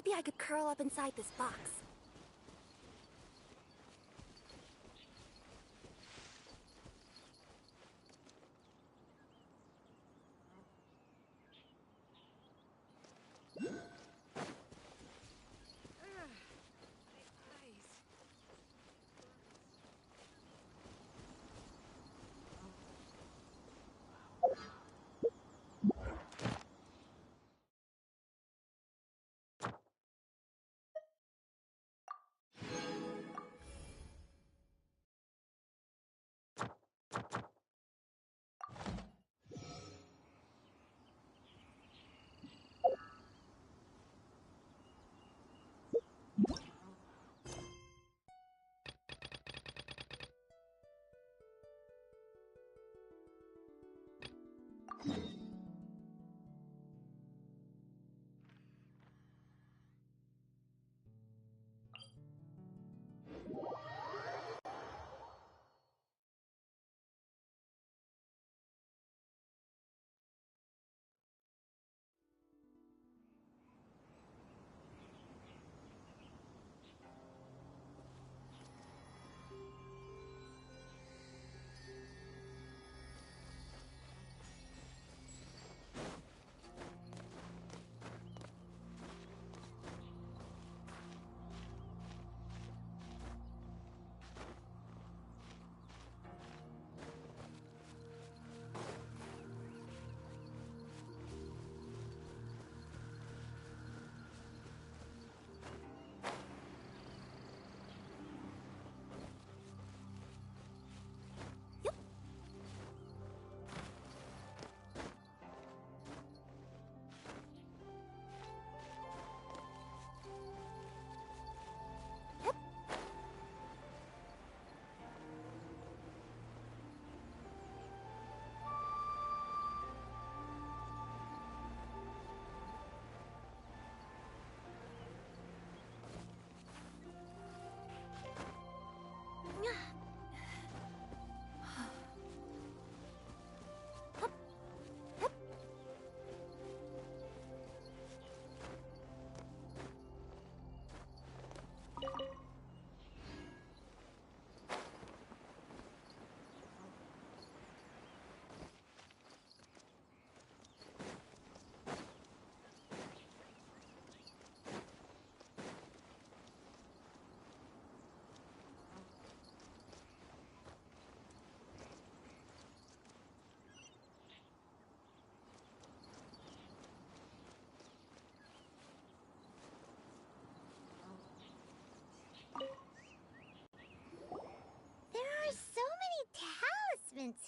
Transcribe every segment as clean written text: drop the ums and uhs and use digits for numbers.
Maybe I could curl up inside this box.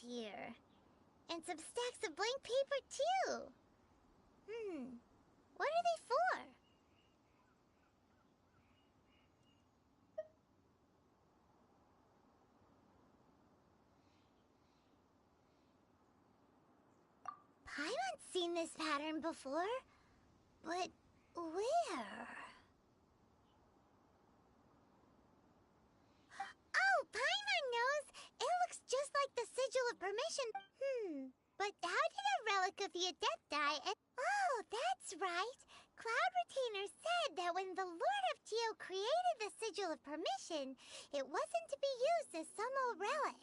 Here. And some stacks of blank paper, too. What are they for? Paimon's seen this pattern before, but where? Oh, Paimon knows! It looks just like the Sigil of Permission. But how did a relic of the Adept die and— Oh, that's right! Cloud Retainer said that when the Lord of Geo created the Sigil of Permission, it wasn't to be used as some old relic.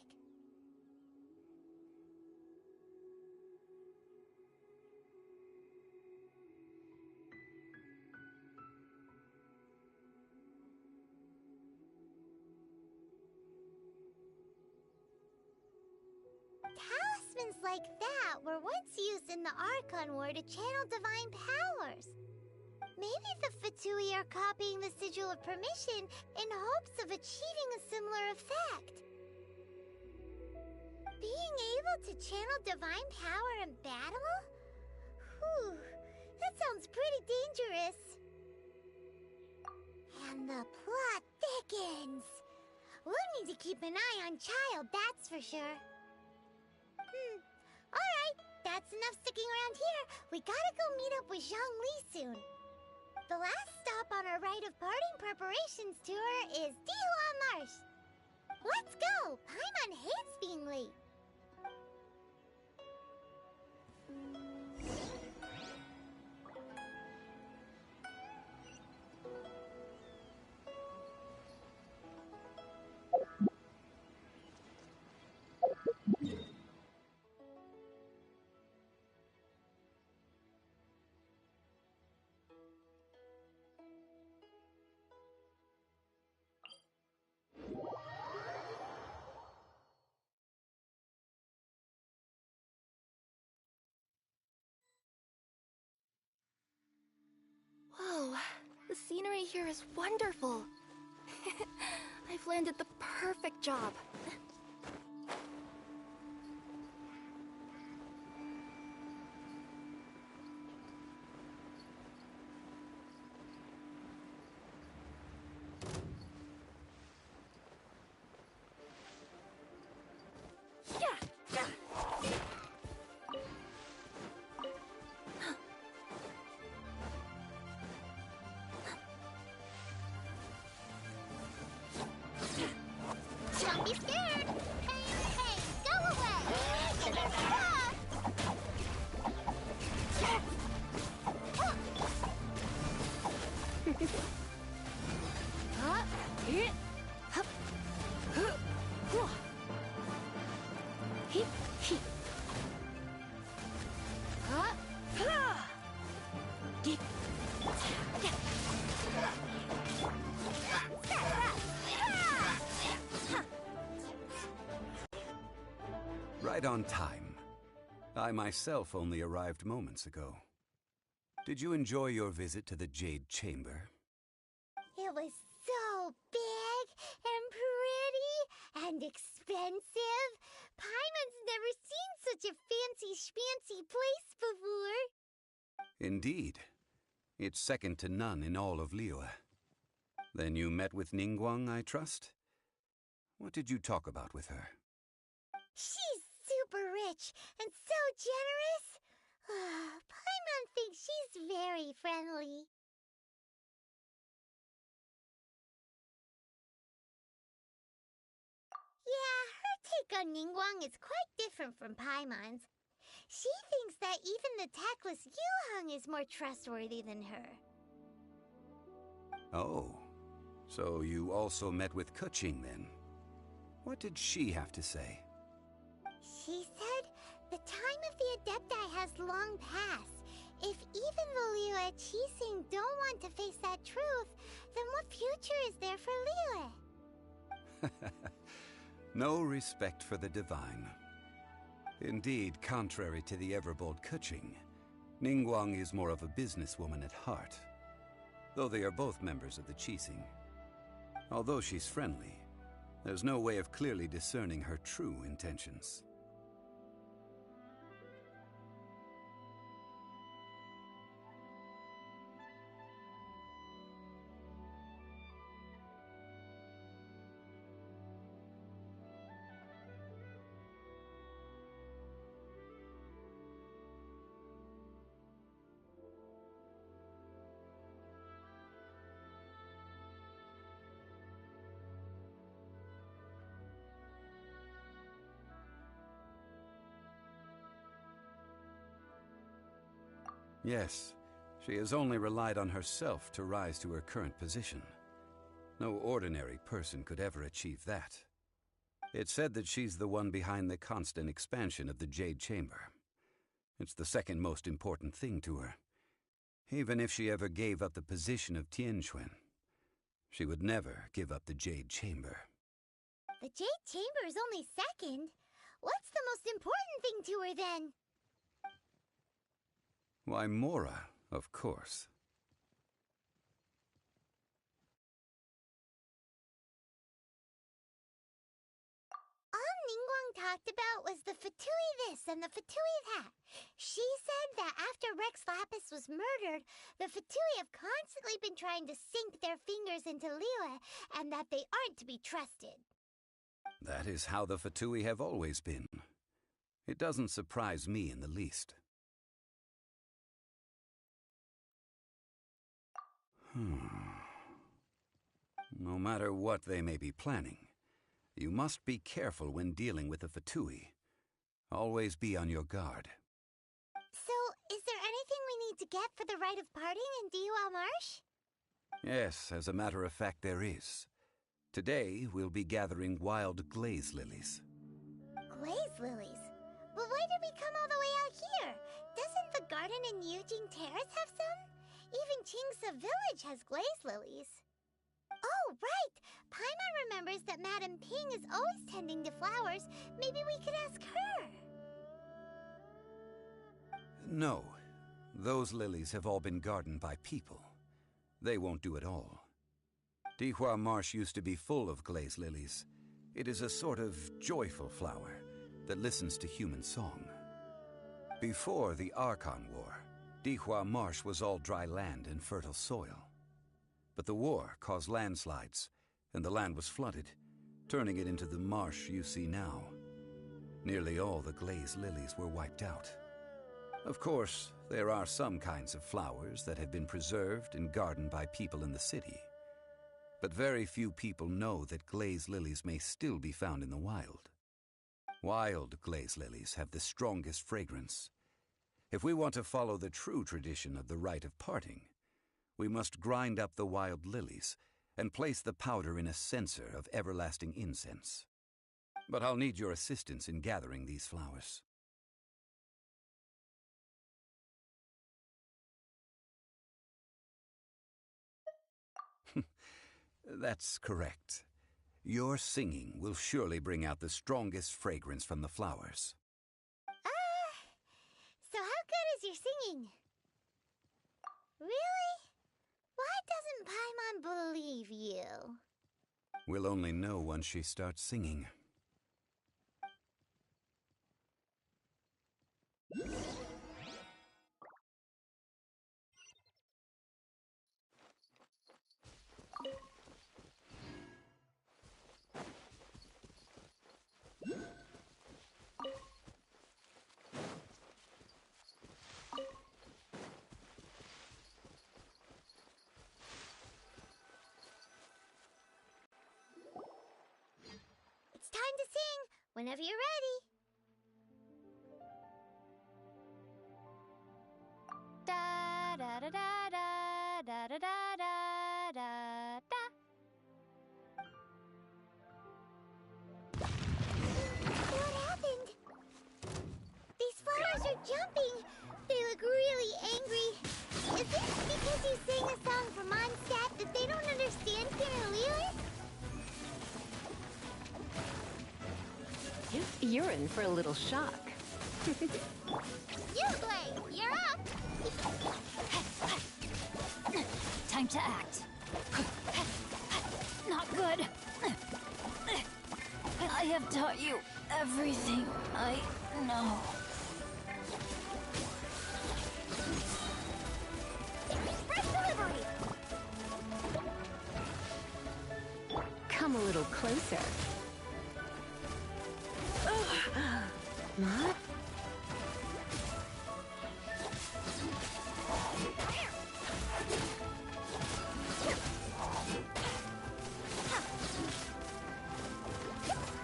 Talismans like that were once used in the Archon War to channel divine powers. Maybe the Fatui are copying the Sigil of Permission in hopes of achieving a similar effect. Being able to channel divine power in battle? Whew, that sounds pretty dangerous. And the plot thickens. We'll need to keep an eye on Child, that's for sure. Alright, that's enough sticking around here. We gotta go meet up with Zhongli soon. The last stop on our rite of parting preparations tour is Dihua Marsh. Let's go! Paimon hates being late. The scenery here is wonderful. I've landed the perfect job. Don't be scared! Hey, go away! Right on time. I myself only arrived moments ago. Did you enjoy your visit to the Jade Chamber? It was so big and pretty and expensive. Paimon's never seen such a fancy-schmancy place before. Indeed. It's second to none in all of Liyue. Then you met with Ningguang, I trust? What did you talk about with her? She's super rich and so generous. Paimon thinks she's very friendly. Yeah, her take on Ningguang is quite different from Paimon's. She thinks that even the tactless Yuheng is more trustworthy than her. Oh, so you also met with Keqing then? What did she have to say? She said the time of the Adepti has long passed. If even the Liyue Qixing don't want to face that truth, then what future is there for Liyue? No respect for the divine. Indeed, contrary to the ever-bold Keqing, Ningguang is more of a businesswoman at heart, though they are both members of the Qixing. Although she's friendly, there's no way of clearly discerning her true intentions. Yes, she has only relied on herself to rise to her current position. No ordinary person could ever achieve that. It's said that she's the one behind the constant expansion of the Jade Chamber. It's the second most important thing to her. Even if she ever gave up the position of Tianquan, she would never give up the Jade Chamber. The Jade Chamber is only second. What's the most important thing to her then? Why, Mora, of course. All Ningguang talked about was the Fatui this and the Fatui that. She said that after Rex Lapis was murdered, the Fatui have constantly been trying to sink their fingers into Liyue, and that they aren't to be trusted. That is how the Fatui have always been. It doesn't surprise me in the least. No matter what they may be planning, you must be careful when dealing with the Fatui. Always be on your guard. So, is there anything we need to get for the rite of parting in Diwa Marsh? Yes, as a matter of fact, there is. Today, we'll be gathering wild glaze lilies. Glaze lilies? But why did we come all the way out here? Doesn't the garden in Yujing Terrace have some? Even Qingse Village has glaze lilies. Oh, right! Paimon remembers that Madame Ping is always tending to flowers. Maybe we could ask her. No. Those lilies have all been gardened by people. They won't do at all. Dihua Marsh used to be full of glaze lilies. It is a sort of joyful flower that listens to human song. Before the Archon War, Dihua Marsh was all dry land and fertile soil. But the war caused landslides, and the land was flooded, turning it into the marsh you see now. Nearly all the glaze lilies were wiped out. Of course, there are some kinds of flowers that have been preserved and gardened by people in the city. But very few people know that glaze lilies may still be found in the wild. Wild glaze lilies have the strongest fragrance. If we want to follow the true tradition of the rite of parting, we must grind up the wild lilies and place the powder in a censer of everlasting incense. But I'll need your assistance in gathering these flowers. That's correct. Your singing will surely bring out the strongest fragrance from the flowers. So how good is your singing? Really? Why doesn't Paimon believe you? We'll only know once she starts singing. It's time to sing, whenever you're ready. Da da da da da da da da da da. What happened? These flowers are jumping. They look really angry. Is it because you sang a song for Mondstadt that they don't understand Pirelli? You're in for a little shock. You, Blade, you're up. Time to act. Not good. I have taught you everything I know. Express delivery. Come a little closer. What?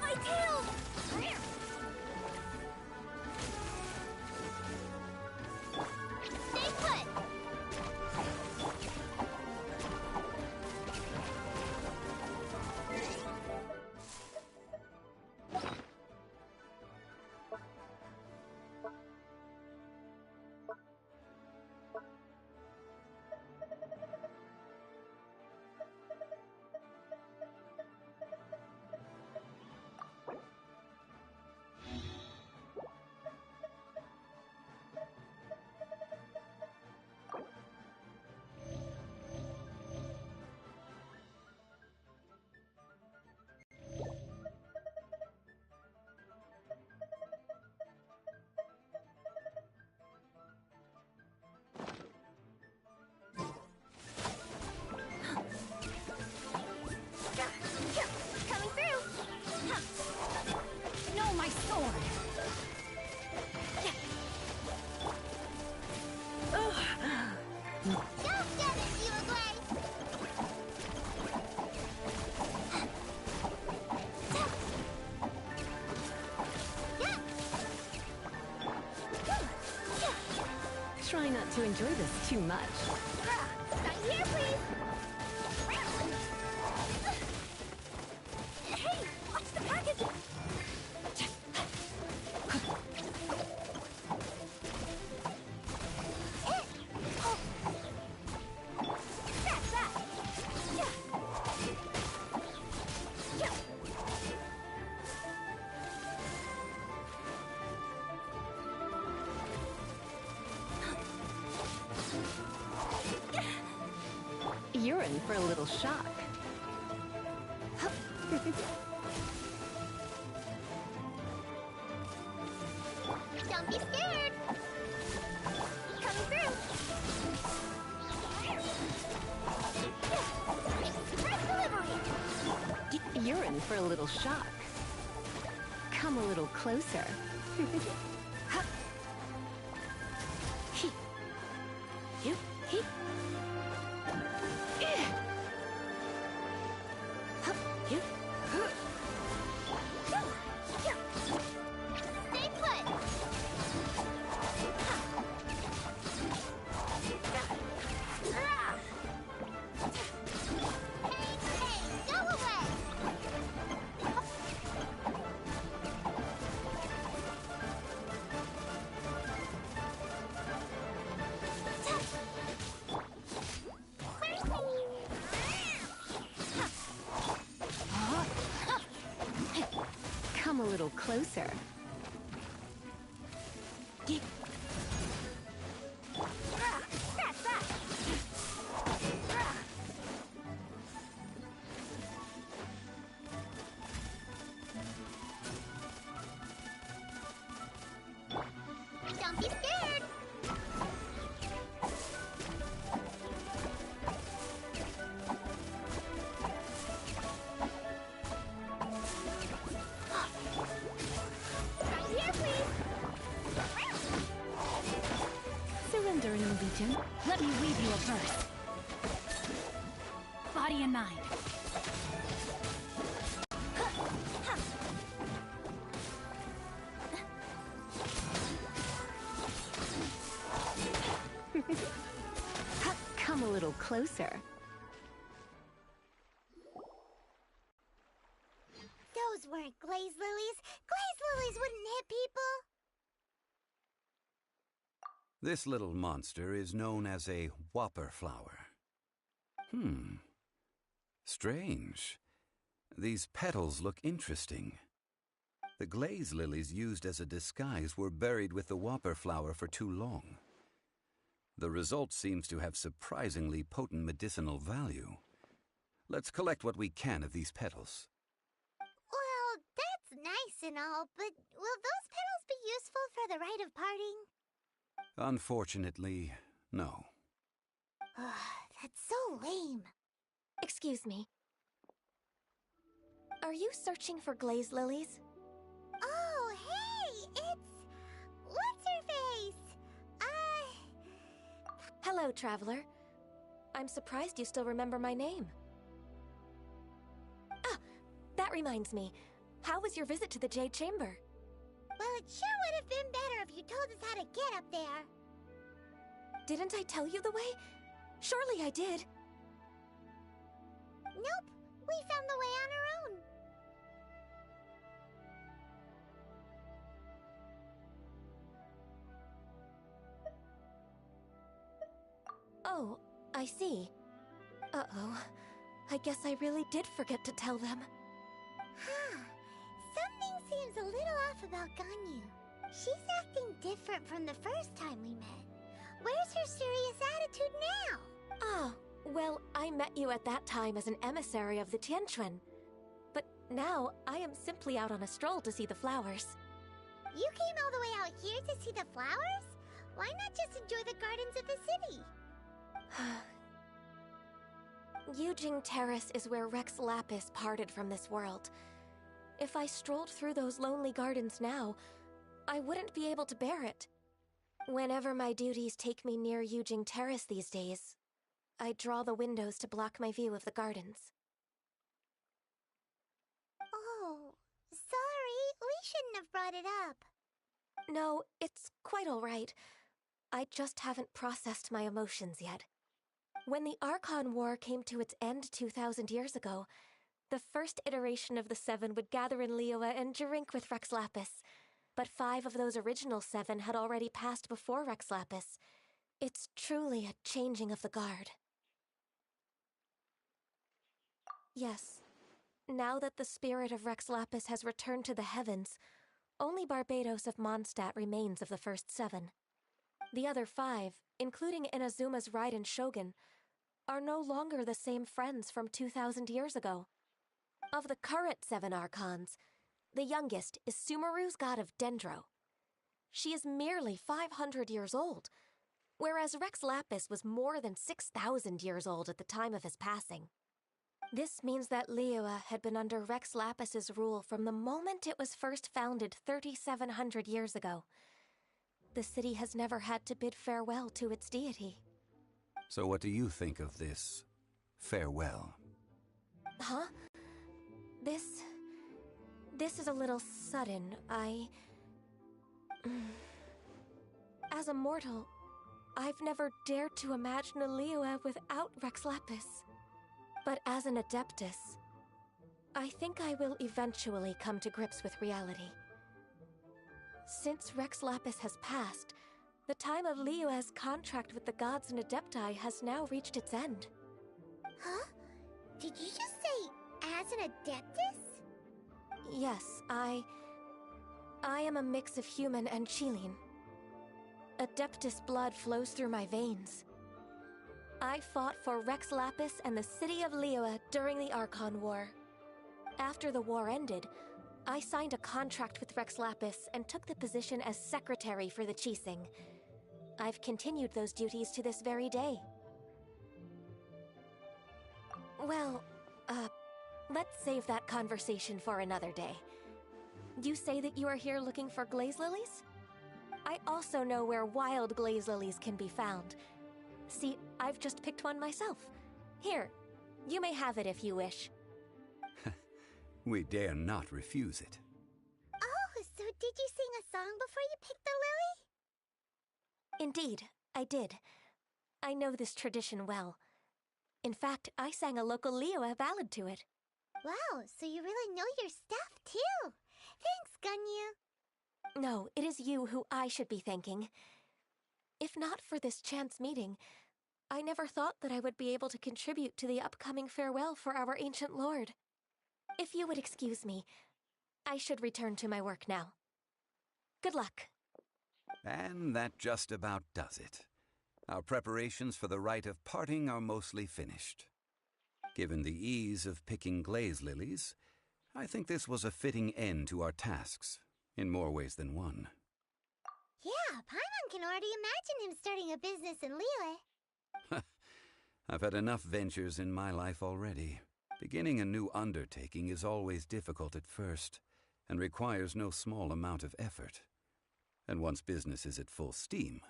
My tail. Stay put. Coming through. No, my sword. Just get it, Uruguay. Try not to enjoy this too much. Right here, please. Hey, watch the package. That's that. You're in for a little shock. Don't be scared. Coming through. Express delivery. You're in for a little shock. Come a little closer. Stay put. Hey, go away. Come a little closer. That's that. Don't be scared. Right here, please. Surrender in Legion. Let me weave you a verse. Body and mind. Come a little closer. Those weren't glaze lilies. Glaze lilies wouldn't hit people. This little monster is known as a whopper flower. Strange. These petals look interesting. The glaze lilies used as a disguise were buried with the whopper flower for too long. The result seems to have surprisingly potent medicinal value. Let's collect what we can of these petals. Well, that's nice and all, but will those petals be useful for the rite of parting? Unfortunately, no. That's so lame. Excuse me. Are you searching for glaze lilies? Oh, hey, it's... What's-her-face? Hello, traveler. I'm surprised you still remember my name. Ah, that reminds me. How was your visit to the Jade Chamber? Well, it sure would have been better if you told us how to get up there. Didn't I tell you the way? Surely I did. Nope, we found the way on our own. Oh, I see. Uh-oh. I guess I really did forget to tell them. Something seems a little off about Ganyu. She's acting different from the first time we met. Where's her serious attitude now? Ah, well, I met you at that time as an emissary of the Tianquan. But now, I am simply out on a stroll to see the flowers. You came all the way out here to see the flowers? Why not just enjoy the gardens of the city? Yujing Terrace is where Rex Lapis parted from this world. If I strolled through those lonely gardens now, I wouldn't be able to bear it. Whenever my duties take me near Yujing Terrace these days, I draw the windows to block my view of the gardens. Oh, sorry. We shouldn't have brought it up. No, it's quite all right. I just haven't processed my emotions yet. When the Archon War came to its end 2,000 years ago, the first iteration of the Seven would gather in Liyue and drink with Rex Lapis. But 5 of those original 7 had already passed before Rex Lapis. It's truly a changing of the guard. Yes, now that the spirit of Rex Lapis has returned to the heavens, only Barbados of Mondstadt remains of the first 7. The other 5, including Inazuma's Raiden Shogun, are no longer the same friends from 2,000 years ago. Of the current 7 Archons, the youngest is Sumeru's god of Dendro. She is merely 500 years old, whereas Rex Lapis was more than 6,000 years old at the time of his passing. This means that Liyue had been under Rex Lapis's rule from the moment it was first founded 3,700 years ago. The city has never had to bid farewell to its deity. So what do you think of this farewell? Huh? This is a little sudden. As a mortal, I've never dared to imagine a Liyue without Rex Lapis. But as an Adeptus, I think I will eventually come to grips with reality. Since Rex Lapis has passed, the time of Liyue's contract with the gods and Adepti has now reached its end. Huh? Did you just say, as an Adeptus? Yes, I am a mix of human and Qilin. Adeptus blood flows through my veins. I fought for Rex Lapis and the city of Liyue during the Archon War. After the war ended, I signed a contract with Rex Lapis and took the position as secretary for the Qixing. I've continued those duties to this very day. Well, let's save that conversation for another day. You say that you are here looking for glaze lilies? I also know where wild glaze lilies can be found. See, I've just picked one myself. Here, you may have it if you wish. We dare not refuse it. Oh, so did you sing a song before you picked the lily? Indeed, I did. I know this tradition well. In fact, I sang a local Liyue ballad to it. Wow, so you really know your stuff, too. Thanks, Gunyu. No, it is you who I should be thanking. If not for this chance meeting, I never thought that I would be able to contribute to the upcoming farewell for our ancient lord. If you would excuse me, I should return to my work now. Good luck. And that just about does it. Our preparations for the rite of parting are mostly finished. Given the ease of picking glaze lilies, I think this was a fitting end to our tasks, in more ways than one. Yeah, Paimon can already imagine him starting a business in Liyue. I've had enough ventures in my life already. Beginning a new undertaking is always difficult at first, and requires no small amount of effort. And once business is at full steam,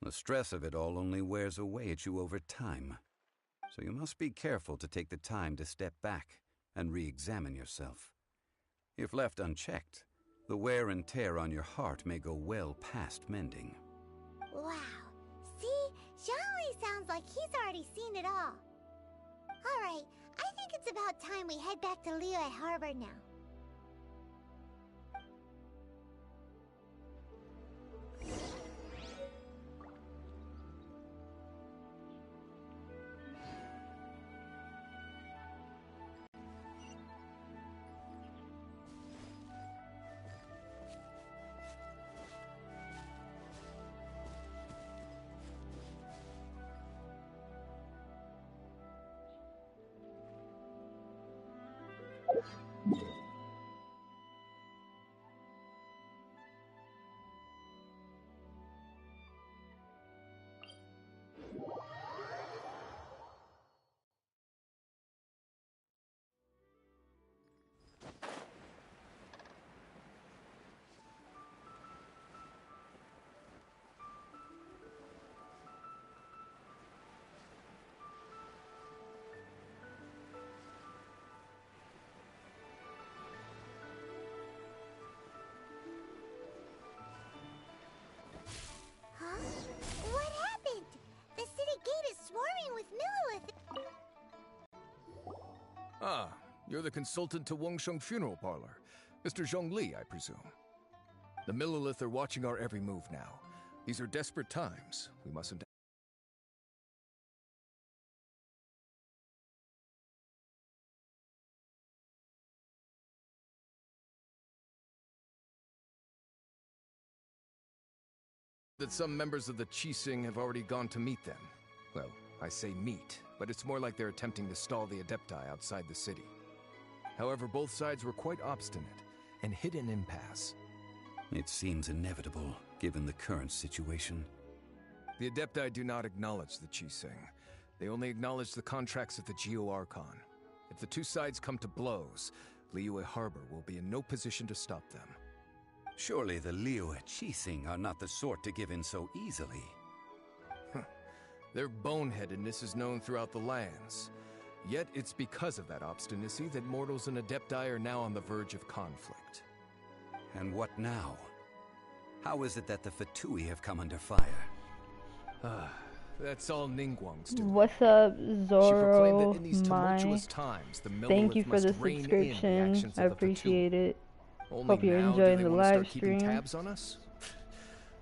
the stress of it all only wears away at you over time. So you must be careful to take the time to step back and re-examine yourself. If left unchecked, the wear and tear on your heart may go well past mending. Wow. See? Zhongli sounds like he's already seen it all. Alright, I think it's about time we head back to Liyue Harbor now. Huh? What happened? The city gate is swarming with Millilith. Ah, you're the consultant to Wengsheng Funeral Parlor. Mr. Zhongli, I presume. The Millilith are watching our every move now. These are desperate times. We mustn't... that some members of the Qixing have already gone to meet them. Well, I say meet, but it's more like they're attempting to stall the Adepti outside the city. However, both sides were quite obstinate and hit an impasse. It seems inevitable, given the current situation. The Adepti do not acknowledge the Qixing. They only acknowledge the contracts of the Geo-Archon. If the two sides come to blows, Liyue Harbor will be in no position to stop them. Surely the Liyue Qixing are not the sort to give in so easily. Their boneheadedness is known throughout the lands. Yet it's because of that obstinacy that mortals and Adepti are now on the verge of conflict. And what now? How is it that the Fatui have come under fire? That's all Ningguang's doing. What's up, She proclaimed Zoro? that in these tumultuous times, the Thank you Millelith for the must rein in the subscription. actions I of the appreciate Fatui. it. Only Hope you're now do enjoying they the want to start live keeping stream. tabs on us?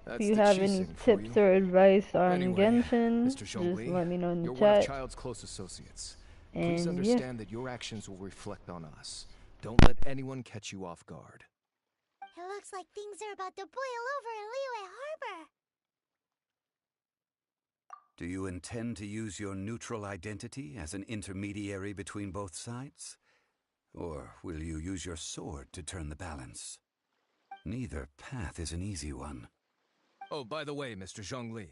That's If you the have any Qixing for tips you. or advice on Anyway, Genshin, Mr. just Zhongli, let me know in the you're one of chat. Child's close associates. Please And understand that your actions will reflect on us. Don't let anyone catch you off guard. It looks like things are about to boil over in Liyue Harbor. Do you intend to use your neutral identity as an intermediary between both sides? Or will you use your sword to turn the balance? Neither path is an easy one. Oh, by the way, Mr. Zhongli,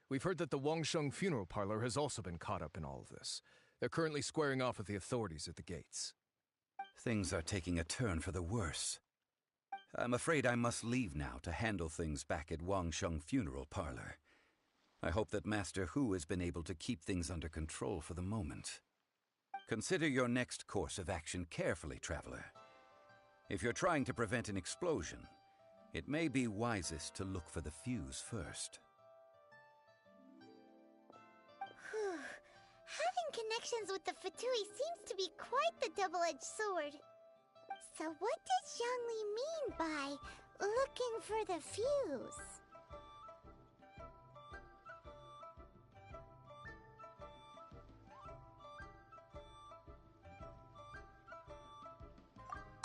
we've heard that the Wangsheng funeral parlor has also been caught up in all of this. They're currently squaring off with the authorities at the gates. Things are taking a turn for the worse. I'm afraid I must leave now to handle things back at Wangsheng funeral parlor. I hope that Master Hu has been able to keep things under control for the moment. Consider your next course of action carefully, traveler. If you're trying to prevent an explosion, it may be wisest to look for the fuse first. Having connections with the Fatui seems to be quite the double-edged sword. So what does Zhongli mean by looking for the fuse?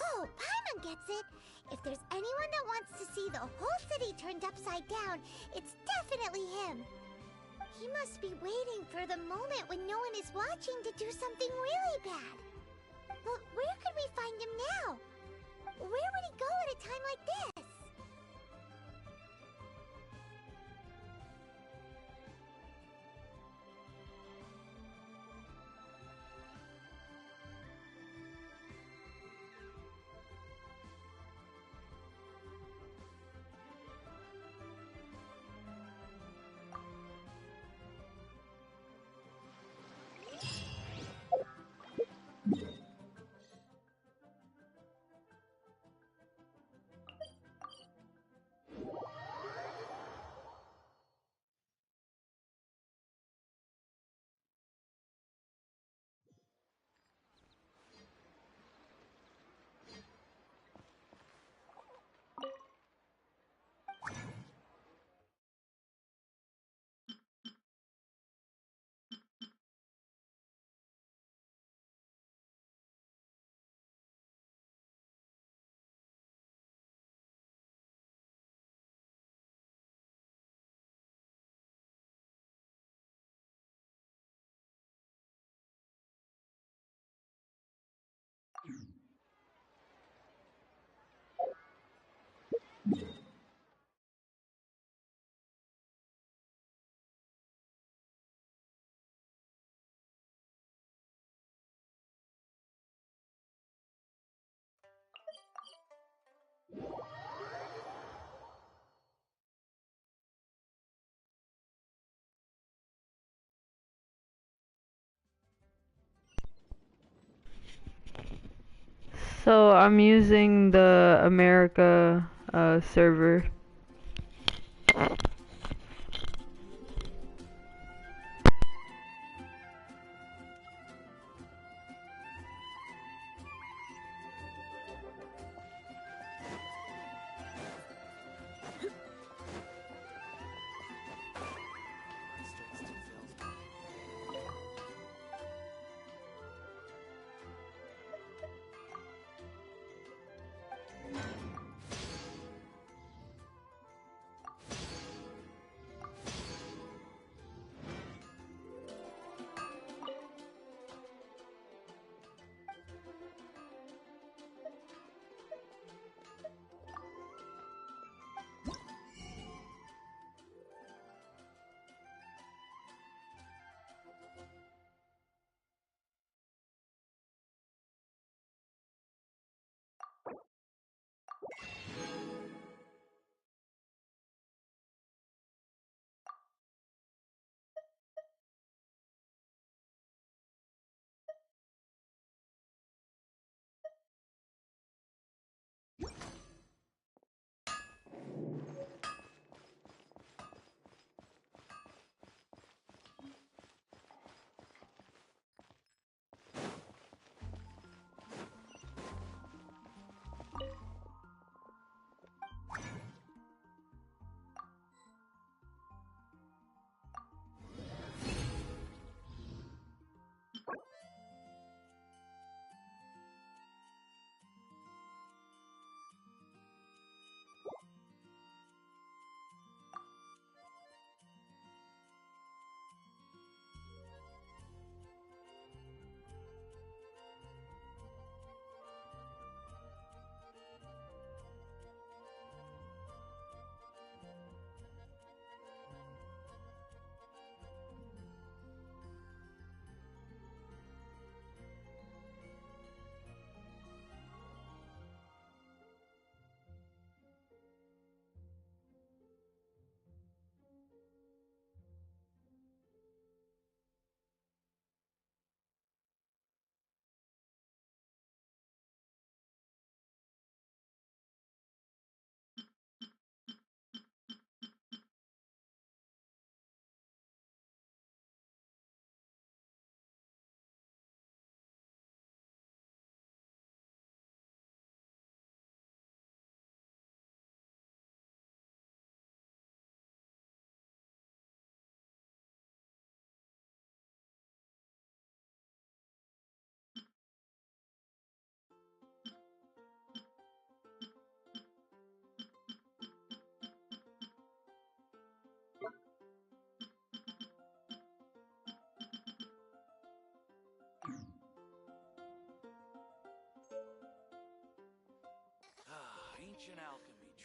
Oh, Paimon gets it! If there's anyone that wants to see the whole city turned upside down, it's definitely him! He must be waiting for the moment when no one is watching to do something really bad. But where could we find him now? Where would he go at a time like this? so I'm using the America server.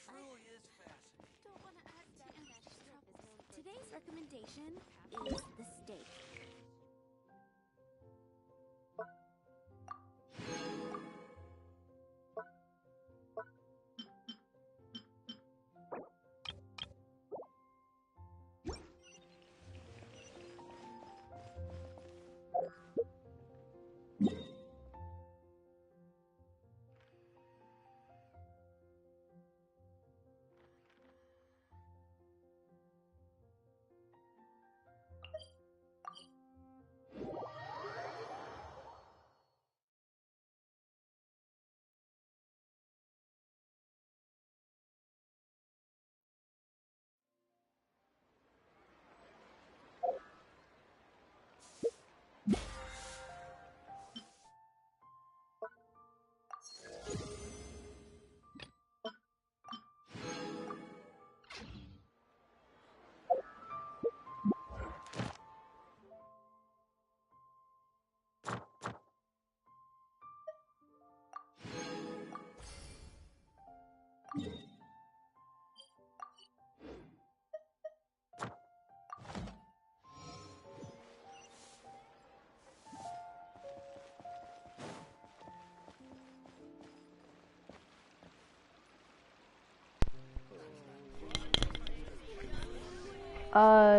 Don't want to add too much trouble. Today's recommendation is the steak.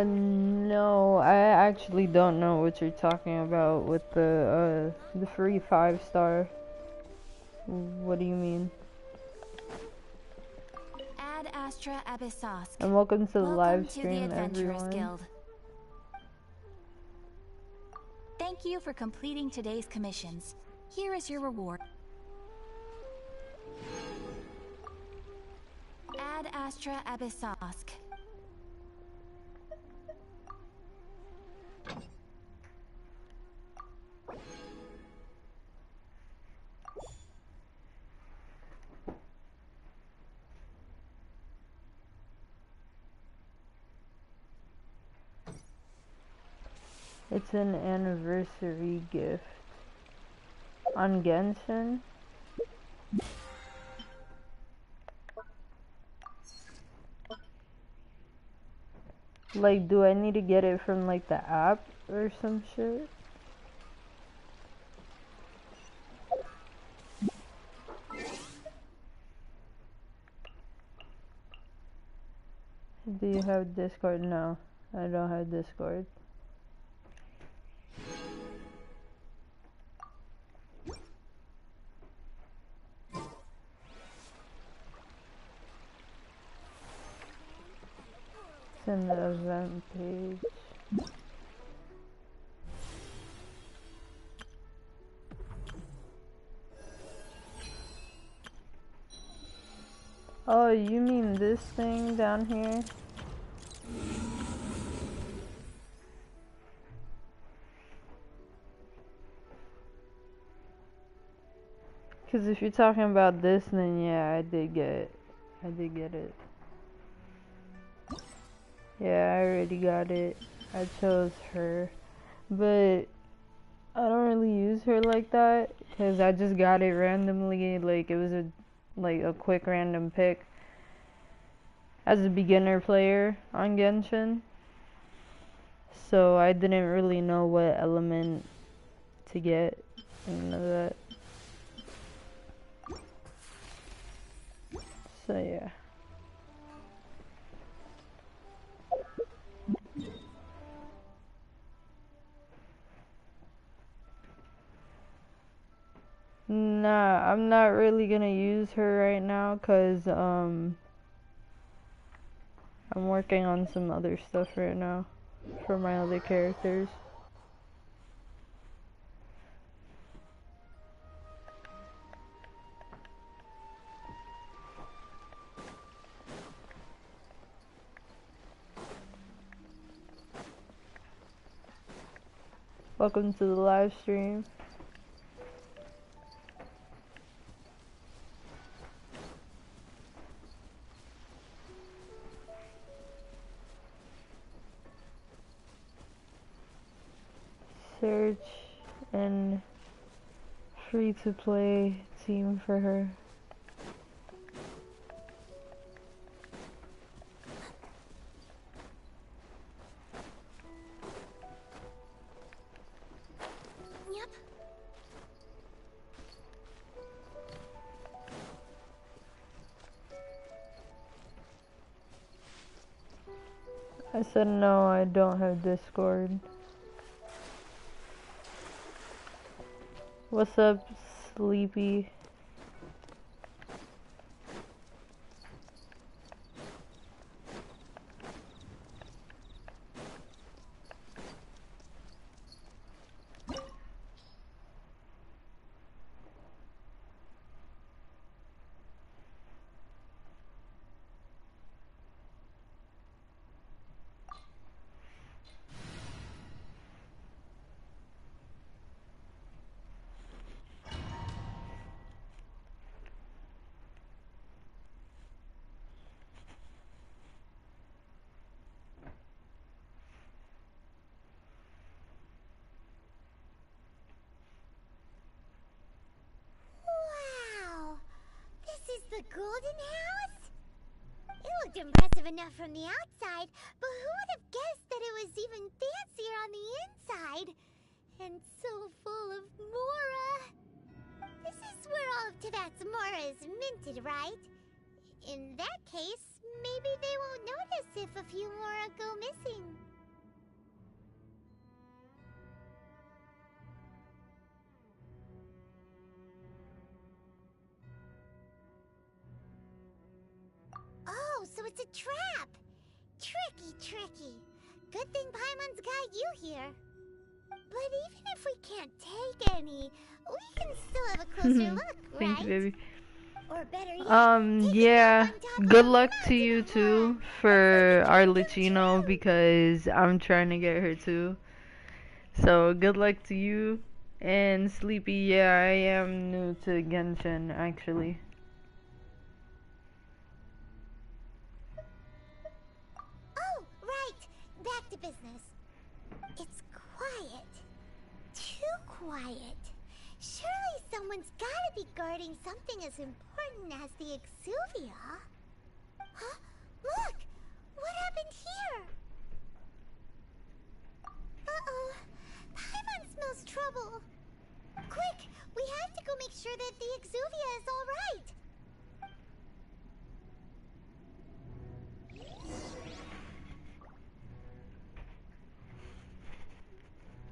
No, I actually don't know what you're talking about with the free 5-star. What do you mean? Ad Astra Abyssosk. And welcome to the Welcome live to the stream, Adventurers everyone. Guild. Thank you for completing today's commissions. Here is your reward. Ad Astra Abyssosk. It's an anniversary gift. On Genshin? Like, do I need to get it from, like, the app or some shit? Do you have Discord? No, I don't have Discord. It's in the event page. Oh, you mean this thing down here? Because if you're talking about this, then yeah, I did get it. Yeah, I already got it. I chose her. But I don't really use her like that, because I just got it randomly, like it was a quick random pick as a beginner player on Genshin. So I didn't really know what element to get and none of that. So yeah. Nah, I'm not really gonna use her right now, cause I'm working on some other stuff right now for my other characters. Welcome to the live stream. Search and free to play team for her. I said no, I don't have Discord. What's up, Sleepy? Wow! This is the Golden House? It looked impressive enough from the outside, but who would have guessed that it was even fancier on the inside? And so full of Mora. This is where all of Teyvat's Mora is minted, right? In that case, maybe they won't notice if a few Mora go missing. Oh, so it's a trap! Tricky, tricky. Good thing Paimon's got you here. But even if we can't take any, we can still have a closer look, right? Thank you, baby. Or better yet, Yeah. Good luck to you too for Arlecchino because I'm trying to get her too. So good luck to you. And Sleepy, yeah, I am new to Genshin actually. Oh, right. Back to business. It's quiet. Too quiet. Surely someone's gotta be guarding something as important as the Exuvia. Huh? Look! What happened here? Uh-oh. Paimon smells trouble. Quick! We have to go make sure that the Exuvia is all right.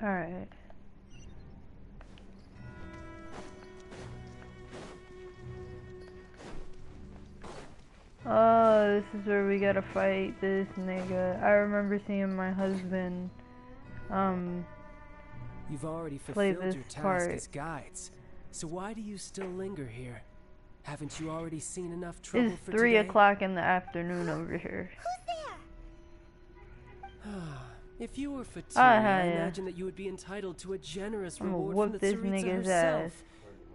Alright. Oh, this is where we gotta fight this nigga. I remember seeing my husband, You've already play fulfilled this your task part. as guides, so why do you still linger here? Haven't you already seen enough trouble It's for 3 today? o'clock in the afternoon over here. Who's there? If you were Fatui, Ah, I yeah. imagine that you would be entitled to a generous I'ma reward whoop from the this Tsaritsa nigga's herself. ass.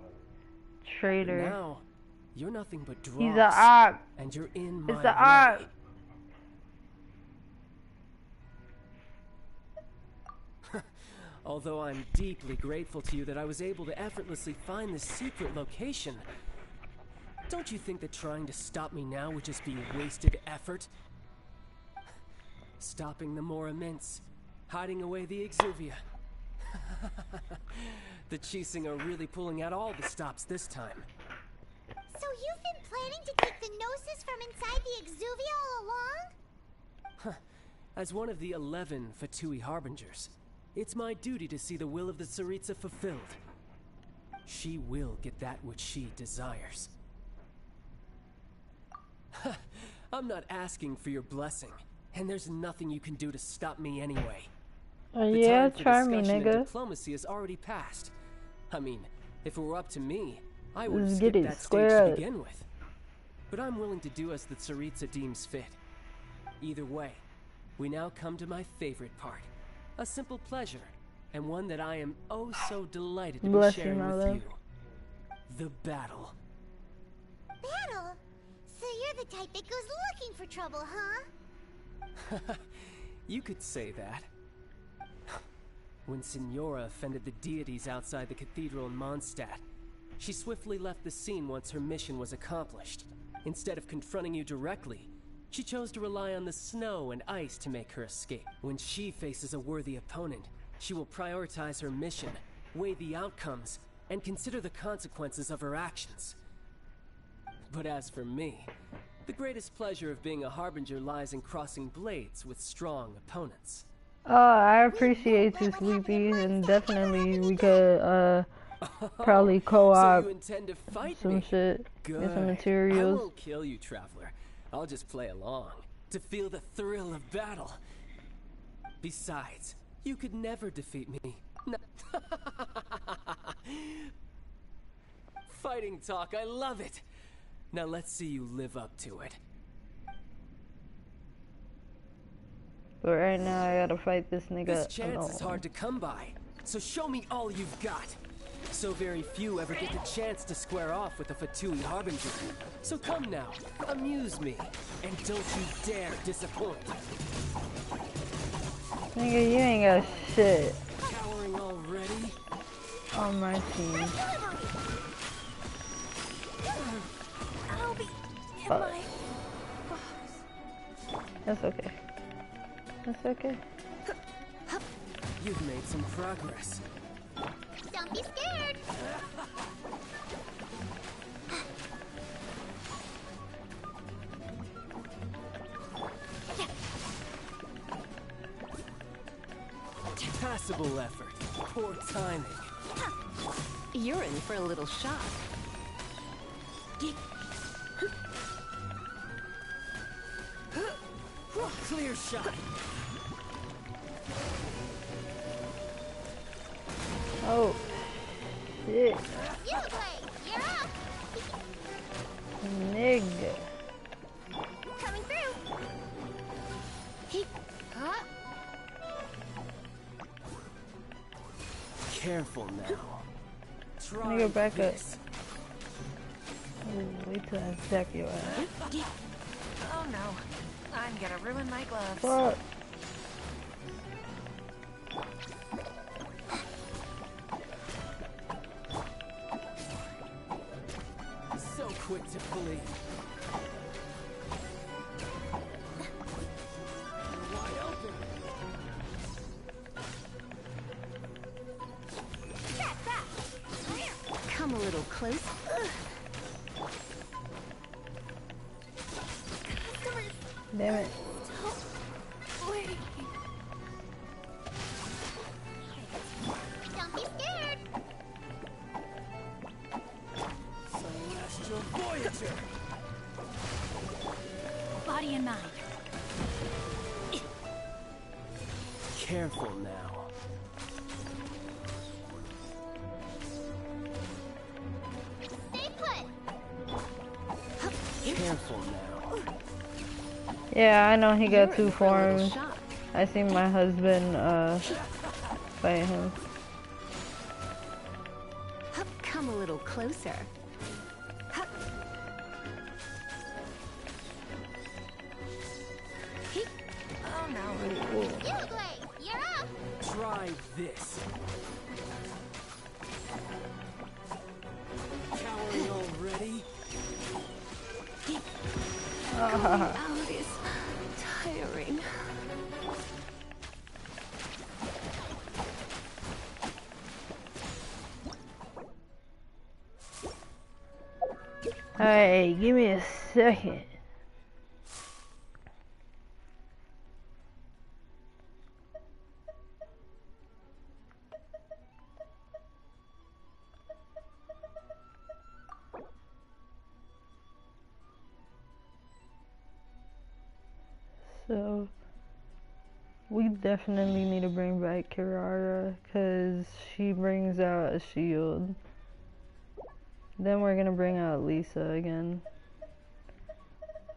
But Traitor. now, you're nothing but dross. He's a op. And you're in my It's a way. op. Although I'm deeply grateful to you that I was able to effortlessly find this secret location, don't you think that trying to stop me now would just be wasted effort? Stopping the Mora Mints, hiding away the Exuvia. The Chising are really pulling out all the stops this time. So you've been planning to take the Gnosis from inside the Exuvia all along? As one of the 11 Fatui Harbingers, it's my duty to see the will of the Tsaritsa fulfilled. She will get that which she desires. I'm not asking for your blessing, and there's nothing you can do to stop me anyway. The Yeah, time for try me, discussion and nigga. diplomacy has already passed. I mean, if it were up to me, I would Let's skip get it that stage square to up. begin with. But I'm willing to do as the Tsaritsa deems fit. Either way, we now come to my favorite part. A simple pleasure, and one that I am oh so delighted to be Bless you, sharing my with love. you. The battle. Battle? So you're the type that goes looking for trouble, huh? You could say that. When Signora offended the deities outside the cathedral in Mondstadt, she swiftly left the scene once her mission was accomplished. Instead of confronting you directly, she chose to rely on the snow and ice to make her escape. When she faces a worthy opponent, she will prioritize her mission, weigh the outcomes, and consider the consequences of her actions. But as for me, The greatest pleasure of being a harbinger lies in crossing blades with strong opponents. Oh, I appreciate you, Sleepy, and definitely we could probably co-op So you intend to fight some me? shit, Good. get some I materials. won't kill you, traveler. I'll just play along to feel the thrill of battle. Besides, you could never defeat me. No. Fighting talk, I love it. Now let's see you live up to it. But right now I gotta fight this nigga This chance is alone. hard to come by, so show me all you've got. So very few ever get the chance to square off with a Fatui Harbinger. So come now, amuse me, and don't you dare disappoint. Nigga, you ain't got shit Cowering already? on my team. I'll be in Fuck. my That's okay. That's okay. You've made some progress. Don't be scared. Passable effort. Poor timing. You're in for a little shock. Clear shot. Oh, shit. You play. You're up. Nigga. Coming through. Huh? Careful now. Try Nigga, back up. this. Ooh, wait till I attack your ass. Oh no, I'm gonna ruin my gloves. Fuck. So quick to believe. Wide open. Come a little close. Damn it. Wait. Don't be scared. Celestial Voyager. Body and mind. Careful now. Stay put. Careful now. Yeah, I know he got You're in two for a little forms. shock. I seen my husband fight him. Come a little closer. Oh no. You play. You're up. Try this. Cowering already? Out is tiring. Alright, give me a second. So, we definitely need to bring back Kirara, because she brings out a shield. Then we're gonna bring out Lisa again.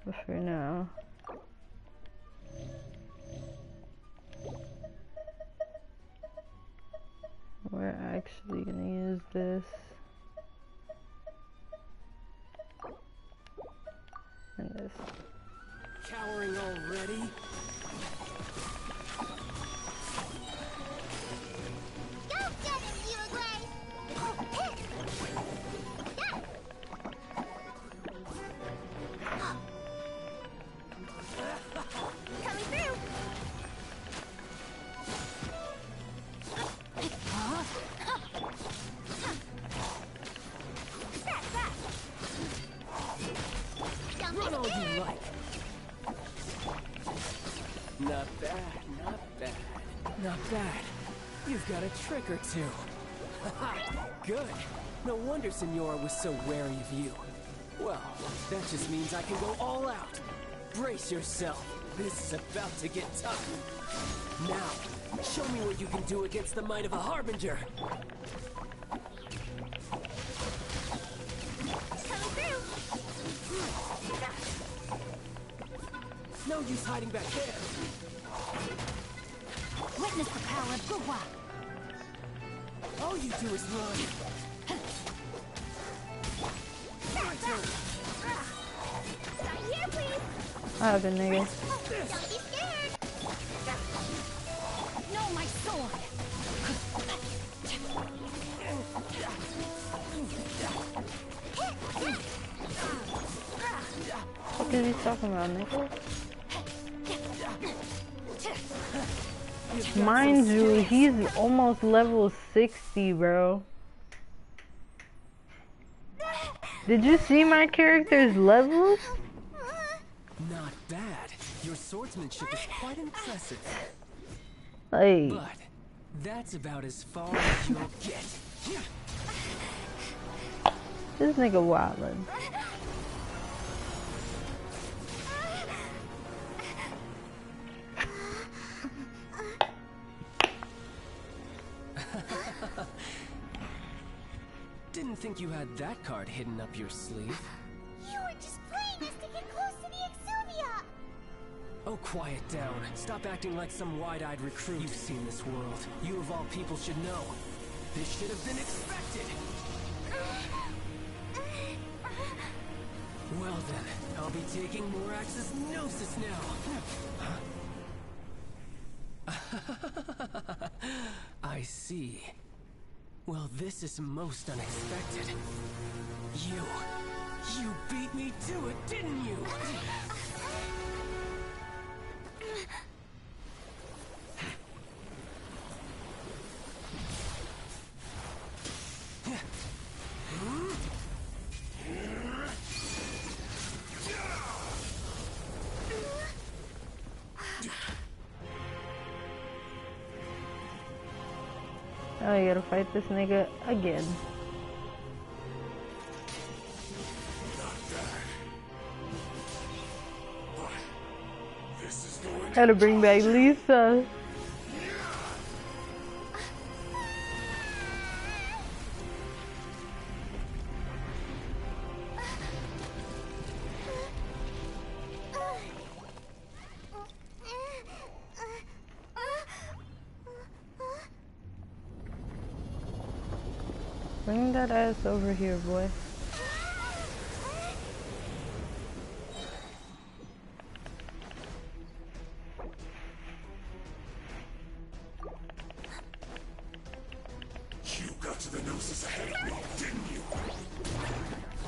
But for now, we're actually gonna use this. And this. Cowering already? Go get him, Uruguay. Coming through. Run all you Not bad, not bad. Not bad. You've got a trick or two. Good. No wonder Senora was so wary of you. Well, that just means I can go all out. Brace yourself. This is about to get tough. Now, show me what you can do against the might of a Harbinger. Coming through. No use hiding back there. Witness the power of Gugwa. All you do is run. My turn. Stop here, please. I have a nigga. Don't be scared. No, my sword. What is he talking about, nigga? Mind you, he's almost level 60, bro. Did you see my character's levels? Not bad. Your swordsmanship is quite impressive. Like, But that's about as far as you'll get. this nigga wildin'. Didn't think you had that card hidden up your sleeve. You were just playing us to get close to the Exuvia. Oh, quiet down. Stop acting like some wide-eyed recruit. You've seen this world. You of all people should know. This should have been expected. Well then, I'll be taking Morax's Gnosis now. I see. Well, this is most unexpected. You beat me to it, didn't you? Oh, you gotta fight this nigga again. Gotta bring back Lisa. Bring that ass over here, boy. You got to the Gnosis ahead of me, didn't you?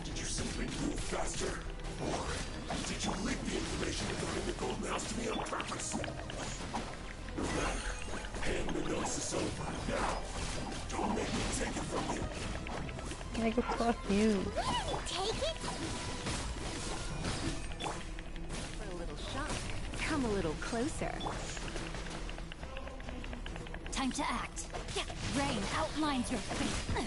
Did you simply move faster? Or did you leak the information regarding the Golden House to me on purpose? No matter. Hand the Gnosis over now. Don't make me take it from you. Nigga, fuck you. Take it? For a little shock. Come a little closer. Time to act. Rain outlines your fate.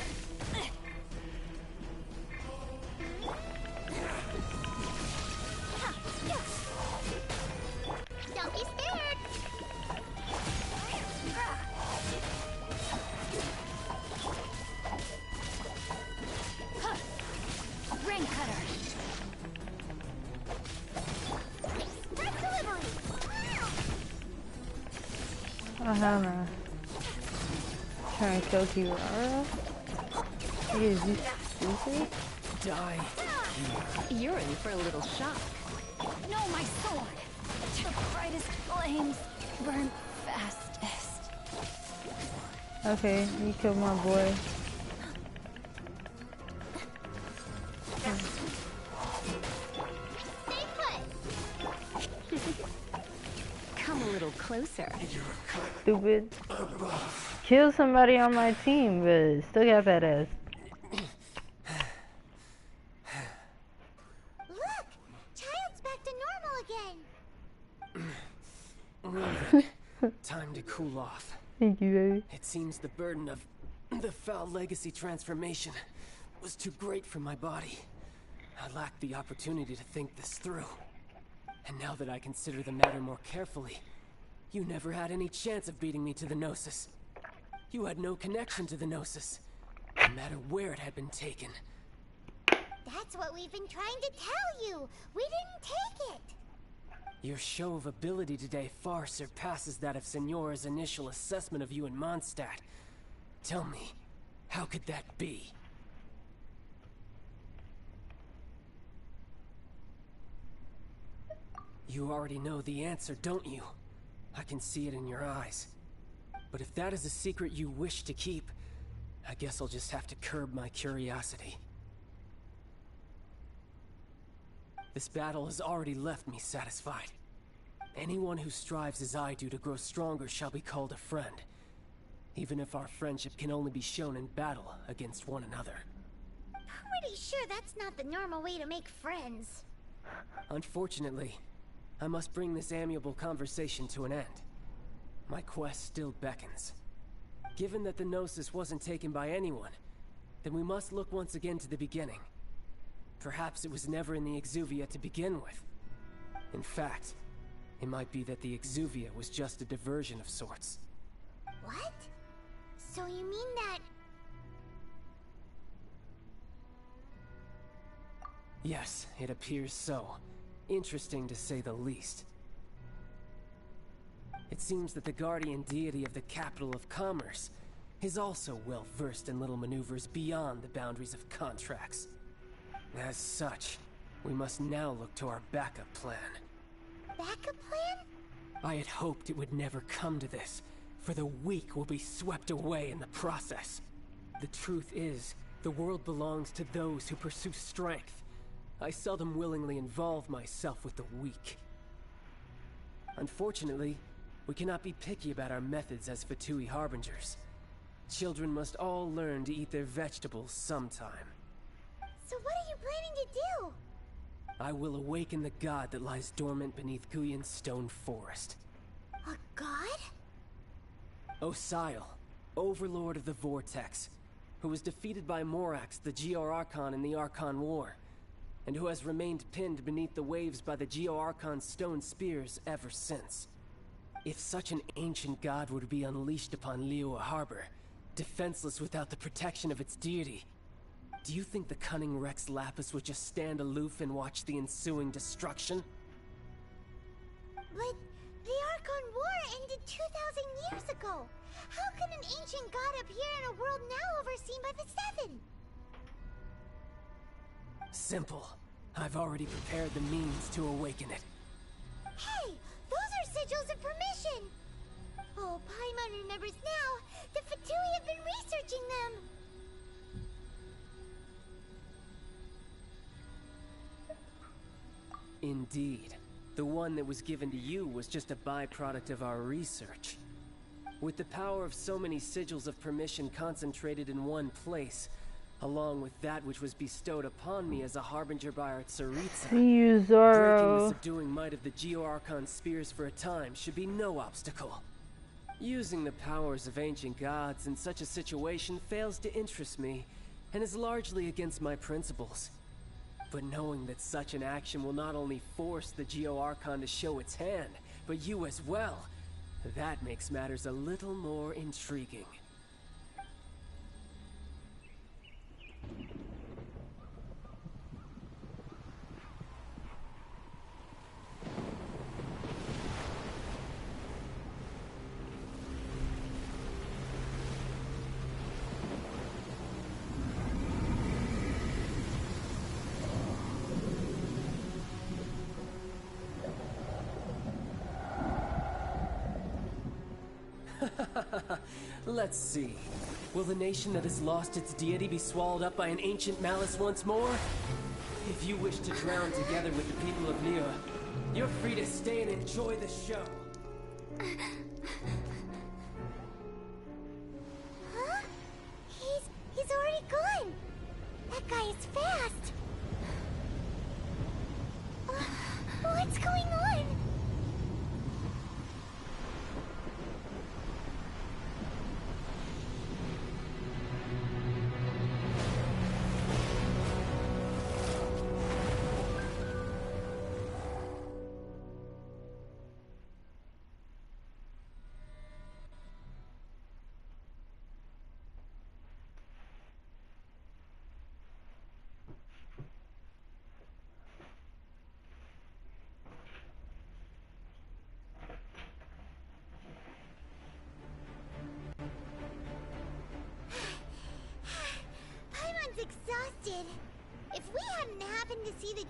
Don't be scared. Rain cutter. Start delivery. Ahana. Trying to kill Kirara? Is you stupid? Die. You're in for a little shock. No, my sword. The brightest flames burn fastest. Okay, you killed my boy. Stay put. Come a little closer. Stupid. Kill somebody on my team, but still got that ass. Look! Child's back to normal again. Well then, time to cool off. Thank you, baby. It seems the burden of the foul legacy transformation was too great for my body. I lacked the opportunity to think this through. And now that I consider the matter more carefully, you never had any chance of beating me to the Gnosis. You had no connection to the Gnosis, no matter where it had been taken. That's what we've been trying to tell you. We didn't take it. Your show of ability today far surpasses that of Signora's initial assessment of you in Mondstadt. Tell me, how could that be? You already know the answer, don't you? I can see it in your eyes. But if that is a secret you wish to keep, I guess I'll just have to curb my curiosity. This battle has already left me satisfied. Anyone who strives as I do to grow stronger shall be called a friend, even if our friendship can only be shown in battle against one another. Pretty sure that's not the normal way to make friends. Unfortunately, I must bring this amiable conversation to an end. My quest still beckons. Given that the Gnosis wasn't taken by anyone, then we must look once again to the beginning. Perhaps it was never in the Exuvia to begin with. In fact, it might be that the Exuvia was just a diversion of sorts. What? So you mean that... Yes, it appears so. Interesting to say the least. It seems that the guardian deity of the capital of commerce is also well versed in little maneuvers beyond the boundaries of contracts. As such, we must now look to our backup plan. Backup plan? I had hoped it would never come to this, for the weak will be swept away in the process. The truth is, the world belongs to those who pursue strength. I seldom willingly involve myself with the weak. Unfortunately, we cannot be picky about our methods as Fatui Harbingers. Children must all learn to eat their vegetables sometime. So what are you planning to do? I will awaken the god that lies dormant beneath Guyon's stone forest. A god? Osial, overlord of the Vortex, who was defeated by Morax, the Geo-Archon in the Archon War, and who has remained pinned beneath the waves by the Geo-Archon's stone spears ever since. If such an ancient god were to be unleashed upon Liyue Harbor, defenseless without the protection of its deity, do you think the cunning Rex Lapis would just stand aloof and watch the ensuing destruction? But the Archon War ended 2,000 years ago. How can an ancient god appear in a world now overseen by the Seven? Simple. I've already prepared the means to awaken it. Hey, those are sigils of permission! Oh, Paimon remembers now. The Fatui have been researching them. Indeed. The one that was given to you was just a byproduct of our research. With the power of so many sigils of permission concentrated in one place, along with that which was bestowed upon me as a harbinger by our Tsaritsa, See you, breaking Zoro. the subduing might of the Geo-Archon spears for a time should be no obstacle. Using the powers of ancient gods in such a situation fails to interest me, and is largely against my principles. But knowing that such an action will not only force the Geo-Archon to show its hand, but you as well, that makes matters a little more intriguing. Let's see. Will the nation that has lost its deity be swallowed up by an ancient malice once more? If you wish to drown together with the people of Liyue, you're free to stay and enjoy the show. Huh? He's already gone. That guy is fast. What's going on?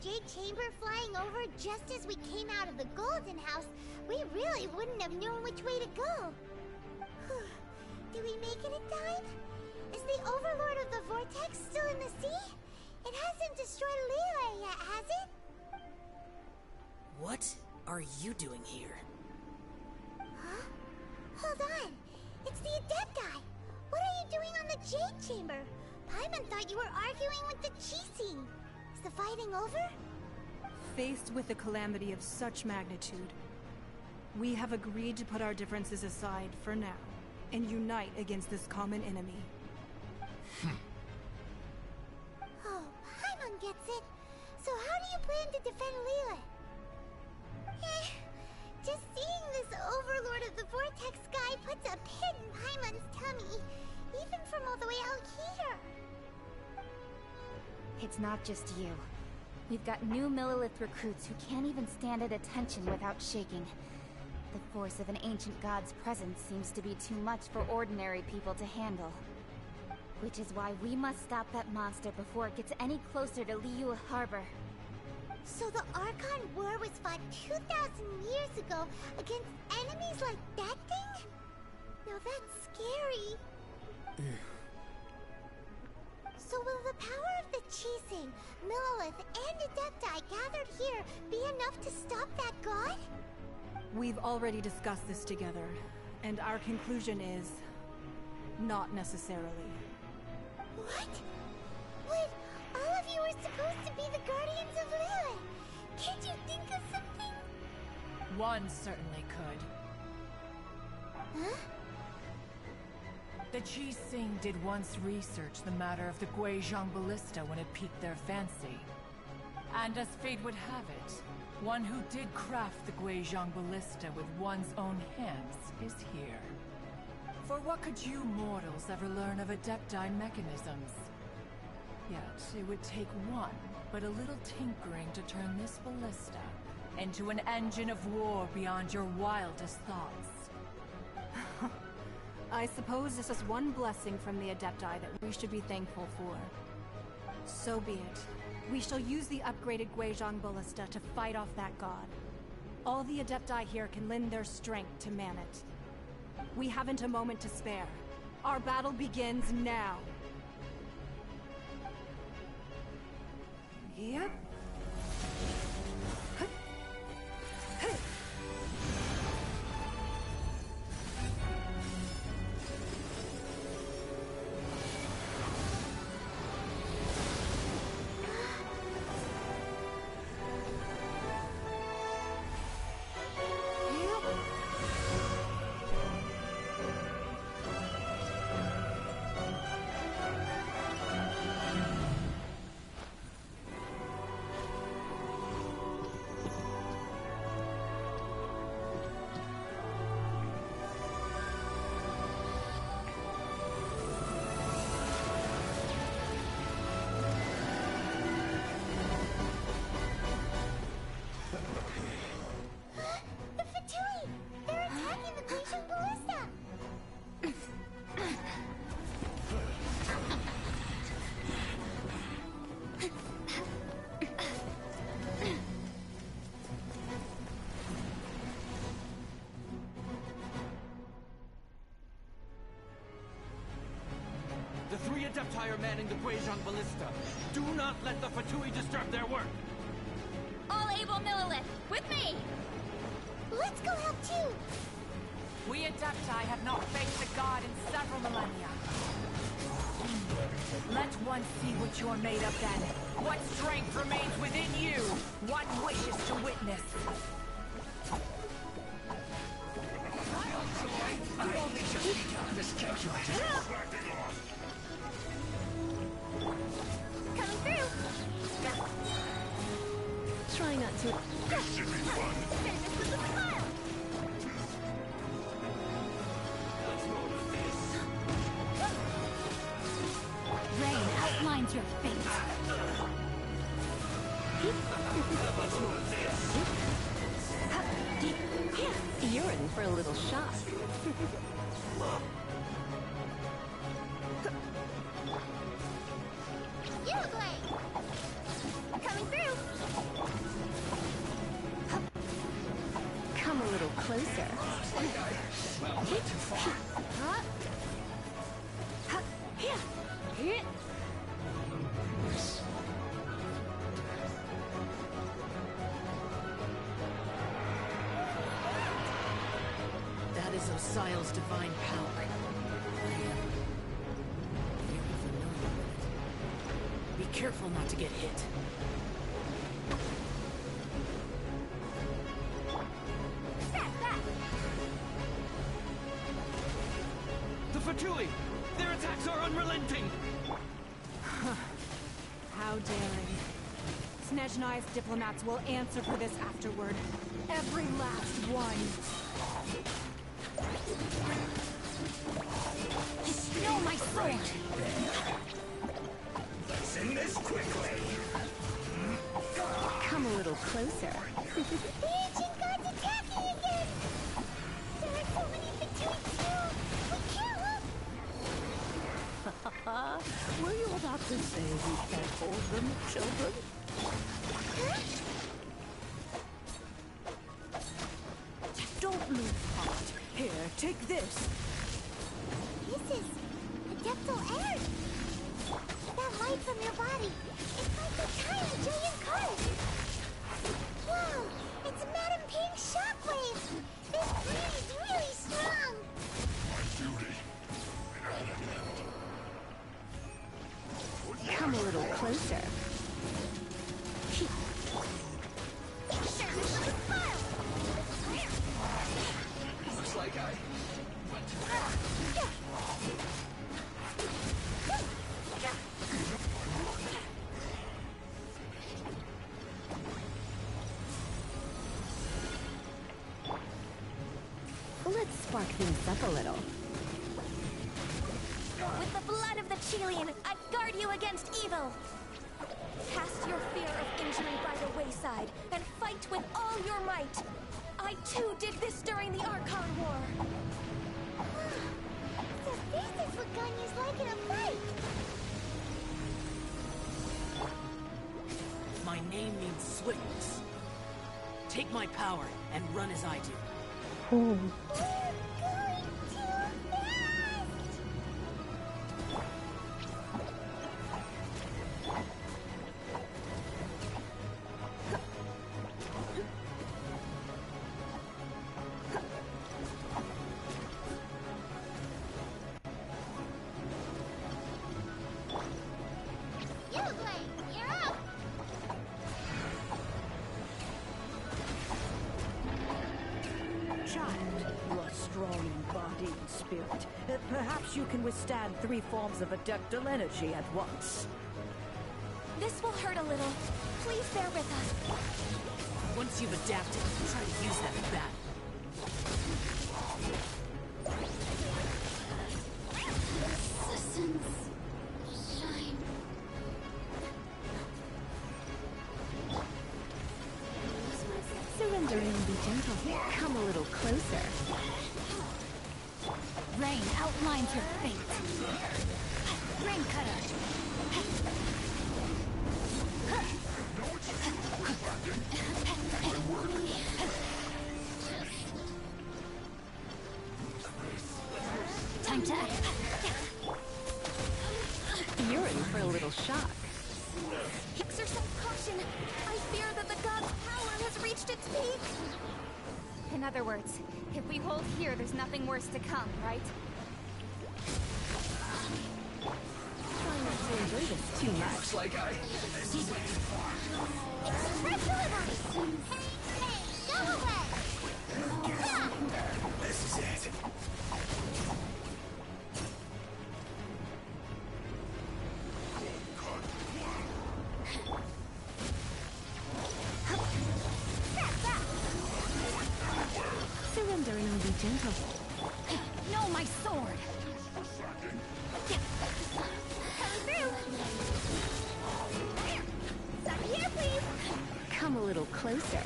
jade chamber flying over just as we came out of the Golden House, we really wouldn't have known which way to go. Do we make it in time? Is the Overlord of the Vortex still in the sea? It hasn't destroyed Liyue yet, has it? What are you doing here? Huh? Hold on. It's the Adepti. What are you doing on the Jade Chamber? Paimon thought you were arguing with the Chising. Is the fighting over? Faced with a calamity of such magnitude, we have agreed to put our differences aside for now and unite against this common enemy. Oh, Paimon gets it. So how do you plan to defend Liyue? Just seeing this Overlord of the Vortex guy puts a pit in Paimon's tummy, even from all the way out here. It's not just you. We've got new Millilith recruits who can't even stand at attention without shaking. The force of an ancient god's presence seems to be too much for ordinary people to handle. Which is why we must stop that monster before it gets any closer to Liyue Harbor. So the Archon War was fought 2,000 years ago against enemies like that thing? Now that's scary. So will the power of the Chising, Millilith, and Adepti gathered here be enough to stop that god? We've already discussed this together, and our conclusion is... not necessarily. What? Wait, all of you were supposed to be the guardians of Liyue. Can't you think of something? One certainly could. Huh? The Chising did once research the matter of the Guizhong Ballista when it piqued their fancy. And as fate would have it, one who did craft the Guizhong Ballista with one's own hands is here. For what could you mortals ever learn of Adepti mechanisms? Yet, it would take one, but a little tinkering to turn this ballista into an engine of war beyond your wildest thoughts. I suppose this is one blessing from the Adepti that we should be thankful for. So be it. We shall use the upgraded Guizhong Ballista to fight off that god. All the Adepti here can lend their strength to man it. We haven't a moment to spare. Our battle begins now. Yep. The three Adepti are manning the Guizhong Ballista. Do not let the Fatui disturb their work! All able Millilith, with me! Let's go help too! We Adepti have not faced a god in several millennia. Let one see what you're made of then. What strength remains within you? One wishes to witness. Coming through! Try not to... This should be fun! Finish this with a smile! Rain outlines your fate. You're in for a little shock. You look like... Coming through! closer. That is Osial's divine power. Be careful not to get hit. The Fatui! Their attacks are unrelenting! How daring. Snezhnai's diplomats will answer for this afterward. Every last one. No, my sword! Let's end this quickly! Come a little closer. The ancient gods attacking again! There are so many Fatui too! We can't look! Were you about to say we can't hold them, children? Don't lose heart. Here, take this. This is adeptal air! That light from your body, it's like a tiny giant card! Wow! It's Madame Pink's shockwave! This blade is really strong! My duty. Come a little closer. Looks like I went too far. Let's spark things up a little. With the blood of the Chilian, I guard you against evil! Cast your fear of injury by the wayside, and fight with all your might! I too did this during the Archon War! So this is what Ganya's like in a fight! My name means swiftness. Take my power and run as I do. We're going too fast! Yellowblade, you're up! Child, you are strong in body and spirit. Perhaps you can withstand 3 forms of adeptal energy at once. This will hurt a little. Please bear with us. Once you've adapted, try to use that in battle. Shine. Surrender and be gentle. Come a little closer. Rain outlines your fate. Rain cutter. Time to act. You're in for a little shock. Exercise caution. I fear that the god's power has reached its peak. In other words, if we hold here, there's nothing worse to come, right? Try not to enjoy this too much. Looks like I went too far. Express delivery! Hey, go away! This is it. Surrender and be gentle. No, my sword! Coming through! Stop here, please! Come a little closer.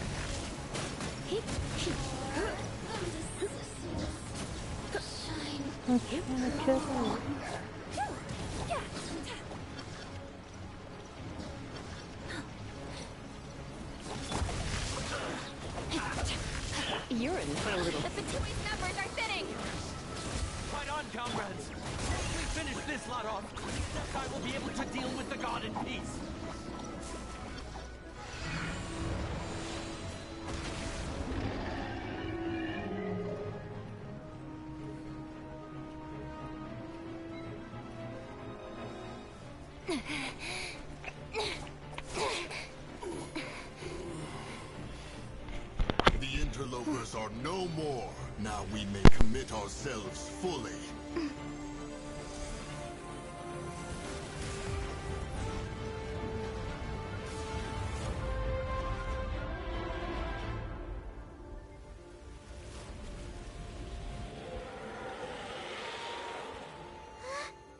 I'm trying to kill her. urine for a little. The Fatui's numbers are thinning! Fight on, comrades! Once we finish this lot off, I will be able to deal with the god in peace. The interlopers are no more. Now we may commit ourselves fully.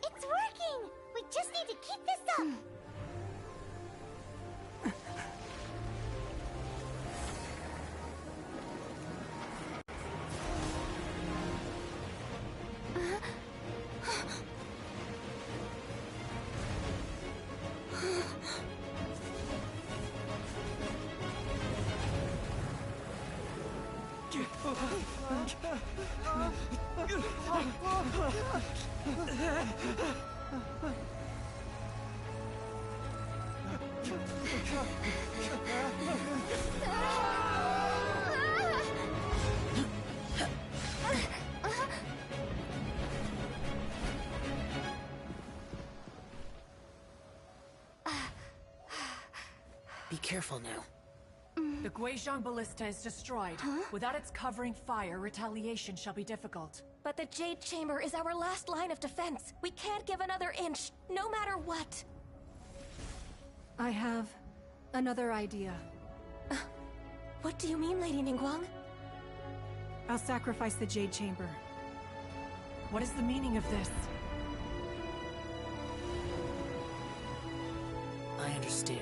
It's working! We just need to keep this up! Be careful now. The Guizhong Ballista is destroyed. Without its covering fire, retaliation shall be difficult. But the Jade Chamber is our last line of defense. We can't give another inch, no matter what. I have another idea. What do you mean, Lady Ningguang? I'll sacrifice the Jade Chamber. What is the meaning of this? I understand.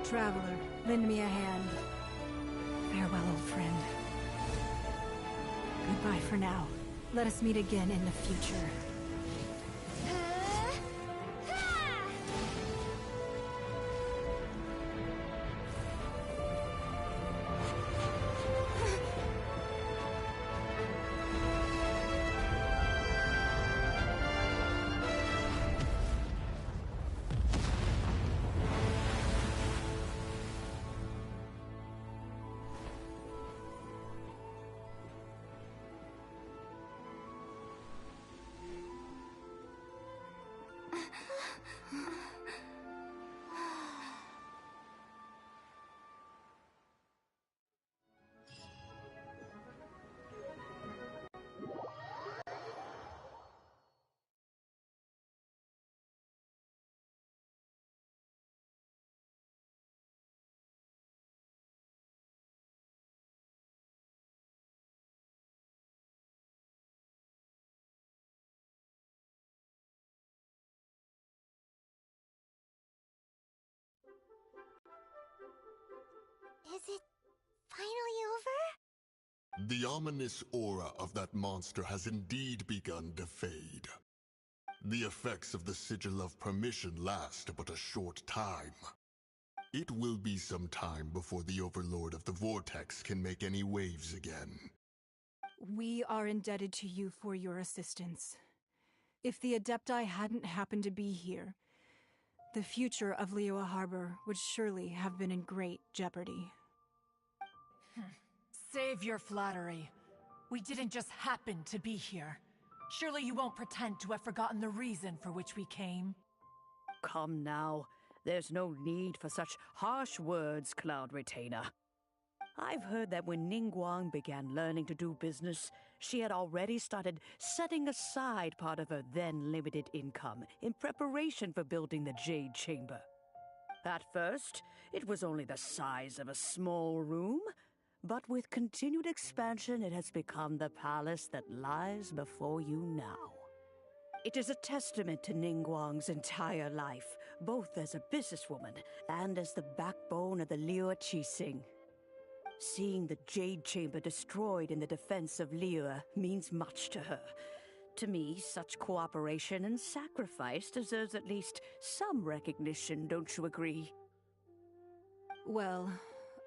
Traveler, lend me a hand. Farewell, old friend. Goodbye for now. Let us meet again in the future. Is it finally over? The ominous aura of that monster has indeed begun to fade. The effects of the Sigil of Permission last but a short time. It will be some time before the Overlord of the Vortex can make any waves again. We are indebted to you for your assistance. If the Adepti hadn't happened to be here, the future of Liyue Harbor would surely have been in great jeopardy. Save your flattery. We didn't just happen to be here. Surely you won't pretend to have forgotten the reason for which we came. Come now. There's no need for such harsh words, Cloud Retainer. I've heard that when Ningguang began learning to do business, she had already started setting aside part of her then limited income in preparation for building the Jade Chamber. At first, it was only the size of a small room, but with continued expansion, it has become the palace that lies before you now. It is a testament to Ningguang's entire life, both as a businesswoman and as the backbone of the Liyue Qixing. Seeing the Jade Chamber destroyed in the defense of Liyue means much to her. To me, such cooperation and sacrifice deserves at least some recognition, don't you agree? Well,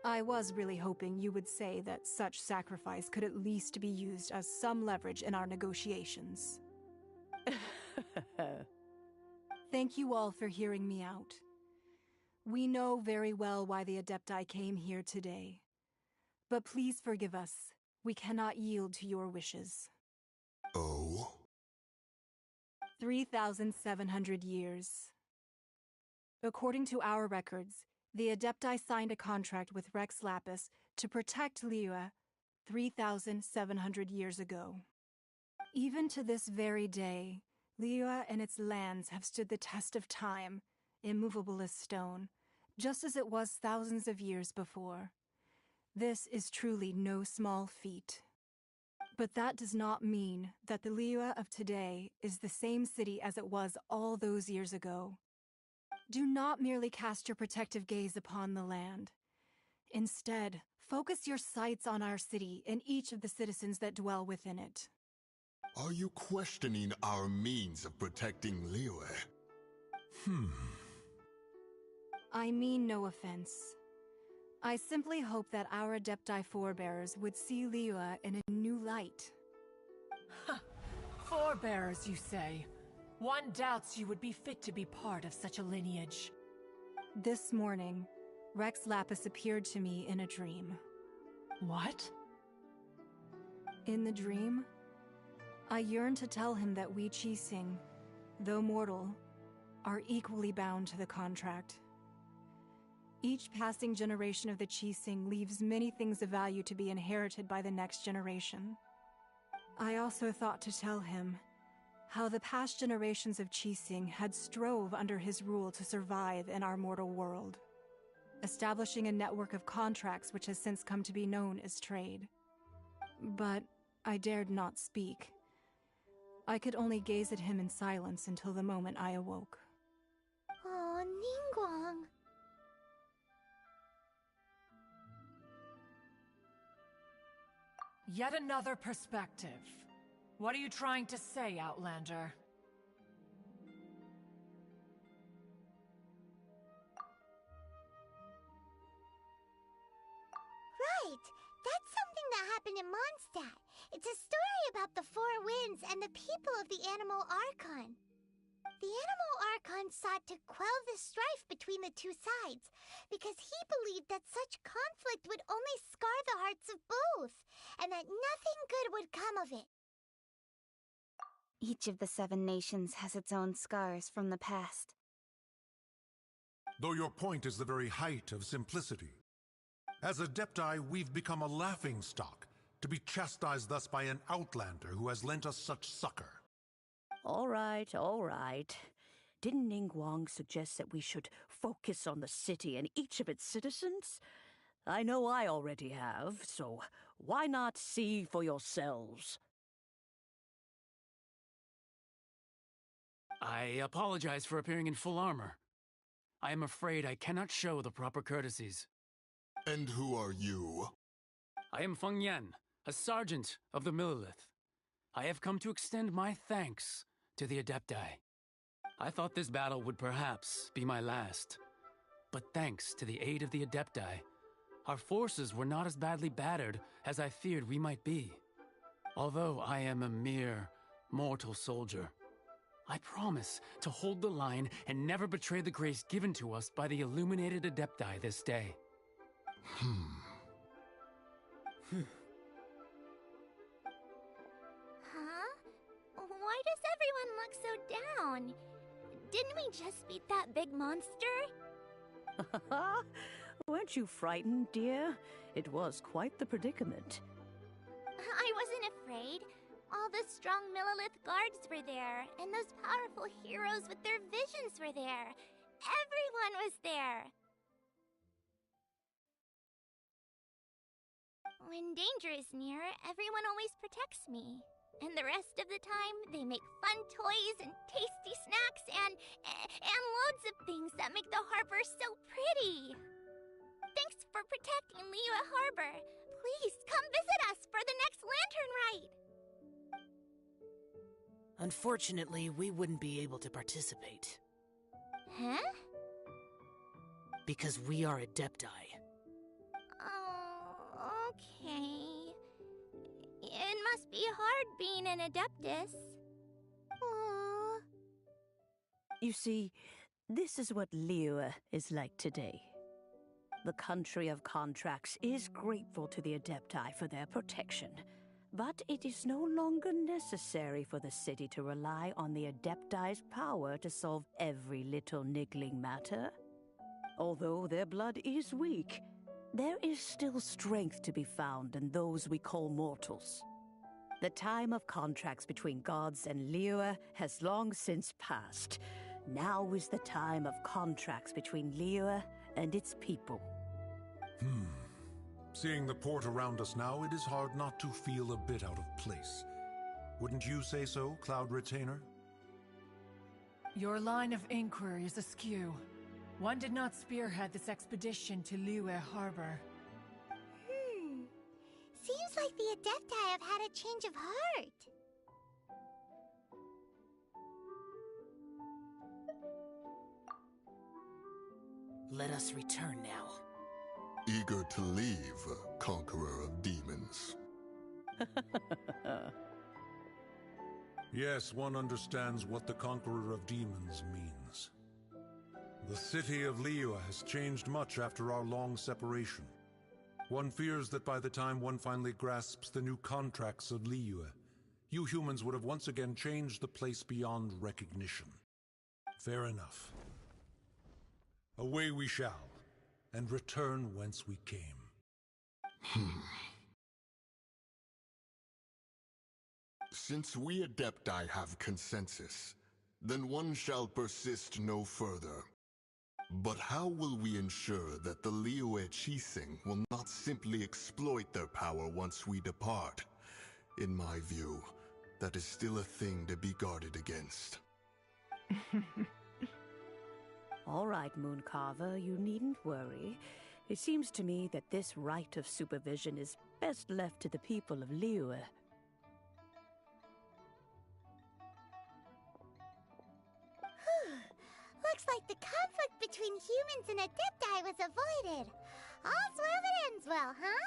I was really hoping you would say that such sacrifice could at least be used as some leverage in our negotiations. Thank you all for hearing me out. We know very well why the Adepti came here today. But please forgive us. We cannot yield to your wishes. Oh? 3,700 years. According to our records, the Adepti signed a contract with Rex Lapis to protect Liyue 3,700 years ago. Even to this very day, Liyue and its lands have stood the test of time, immovable as stone, just as it was thousands of years before. This is truly no small feat. But that does not mean that the Liyue of today is the same city as it was all those years ago. Do not merely cast your protective gaze upon the land. Instead, focus your sights on our city and each of the citizens that dwell within it. Are you questioning our means of protecting Liyue? I mean no offense. I simply hope that our Adepti forebears would see Liyue in a new light. Forebearers, you say? One doubts you would be fit to be part of such a lineage. This morning, Rex Lapis appeared to me in a dream. What? In the dream, I yearned to tell him that we Qixing, though mortal, are equally bound to the contract. Each passing generation of the Qixing leaves many things of value to be inherited by the next generation. I also thought to tell him how the past generations of Qixing had strove under his rule to survive in our mortal world, establishing a network of contracts which has since come to be known as trade. But I dared not speak. I could only gaze at him in silence until the moment I awoke. Oh, Ningguang. Yet another perspective. What are you trying to say, Outlander? Right! That's something that happened in Mondstadt. It's a story about the Four Winds and the people of the Animal Archon. The Animal Archon sought to quell the strife between the two sides, because he believed that such conflict would only scar the hearts of both, and that nothing good would come of it. Each of the 7 nations has its own scars from the past. Though your point is the very height of simplicity. As Adepti, we've become a laughingstock, to be chastised thus by an outlander who has lent us such succor. All right, all right. Didn't Ningguang suggest that we should focus on the city and each of its citizens? I know I already have, so why not see for yourselves? I apologize for appearing in full armor. I am afraid I cannot show the proper courtesies. And who are you? I am Feng Yan, a sergeant of the Millilith. I have come to extend my thanks to the Adepti. I thought this battle would perhaps be my last. But thanks to the aid of the Adepti, our forces were not as badly battered as I feared we might be. Although I am a mere mortal soldier, I promise to hold the line and never betray the grace given to us by the illuminated Adepti this day. Huh? Why does everyone look so down? Didn't we just beat that big monster? Weren't you frightened, dear? It was quite the predicament. I wasn't afraid. All the strong Millilith guards were there, and those powerful heroes with their visions were there. Everyone was there. When danger is near, everyone always protects me. And the rest of the time, they make fun toys and tasty snacks and loads of things that make the harbor so pretty. Thanks for protecting Liyue Harbor. Please come visit us for the next lantern rite. Unfortunately, we wouldn't be able to participate. Huh? Because we are Adepti. must be hard being an Adeptus. Aww. You see, this is what Liyue is like today. The country of contracts is grateful to the Adepti for their protection, but it is no longer necessary for the city to rely on the Adepti's power to solve every little niggling matter. Although their blood is weak, there is still strength to be found in those we call mortals. The time of contracts between gods and Liyue has long since passed. Now is the time of contracts between Liyue and its people. Seeing the port around us now, it is hard not to feel a bit out of place. Wouldn't you say so, Cloud Retainer? Your line of inquiry is askew. One did not spearhead this expedition to Liyue Harbor. Seems like the Adepti have had a change of heart. Let us return now. Eager to leave, Conqueror of Demons. Yes, one understands what the Conqueror of Demons means. The city of Liyue has changed much after our long separation. One fears that by the time one finally grasps the new contracts of Liyue, you humans would have once again changed the place beyond recognition. Fair enough. Away we shall, and return whence we came. Since we Adepti have consensus, then one shall persist no further. But how will we ensure that the Liyue Qixing will not simply exploit their power once we depart? In my view, that is still a thing to be guarded against. All right, Mooncarver, you needn't worry. It seems to me that this right of supervision is best left to the people of Liyue. Looks like the conflict between humans and Adepti was avoided. All's well that ends well, huh?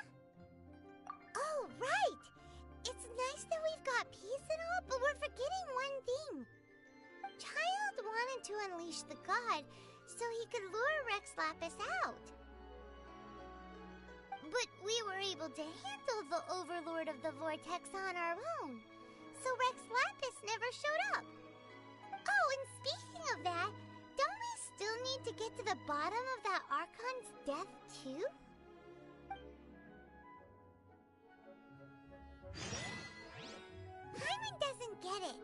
Oh, right! It's nice that we've got peace and all, but we're forgetting one thing. Child wanted to unleash the god so he could lure Rex Lapis out. But we were able to handle the Overlord of the Vortex on our own, so Rex Lapis never showed up. Oh, and speaking of that, don't we still need to get to the bottom of that Archon's death, too? Paimon doesn't get it.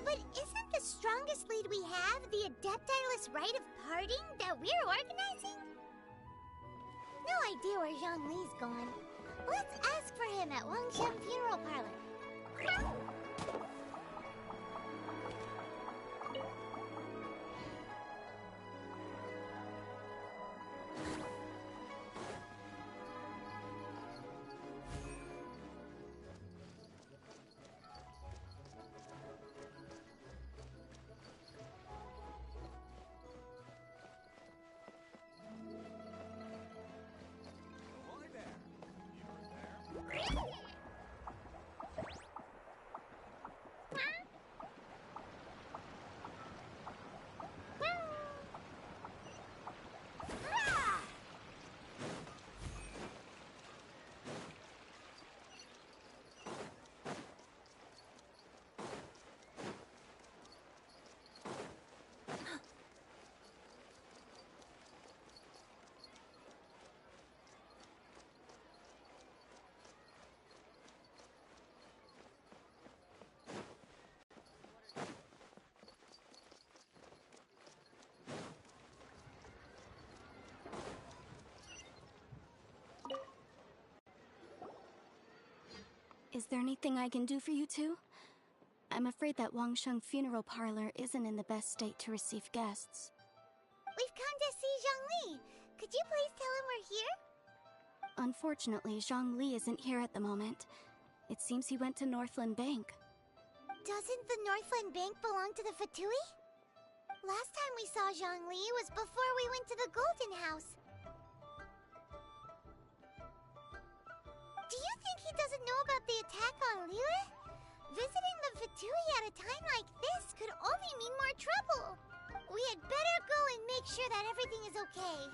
But isn't the strongest lead we have the Adeptiless rite of parting that we're organizing? No idea where Zhongli's gone. Let's ask for him at Wangshan Funeral Parlor. Is there anything I can do for you two? I'm afraid that Wangsheng Funeral Parlor isn't in the best state to receive guests. We've come to see Zhongli. Could you please tell him we're here? Unfortunately, Zhongli isn't here at the moment. It seems he went to Northland Bank. Doesn't the Northland Bank belong to the Fatui? Last time we saw Zhongli was before we went to the Golden House. Do you think he doesn't know about the attack on Liyue? Visiting the Fatui at a time like this could only mean more trouble. We had better go and make sure that everything is okay.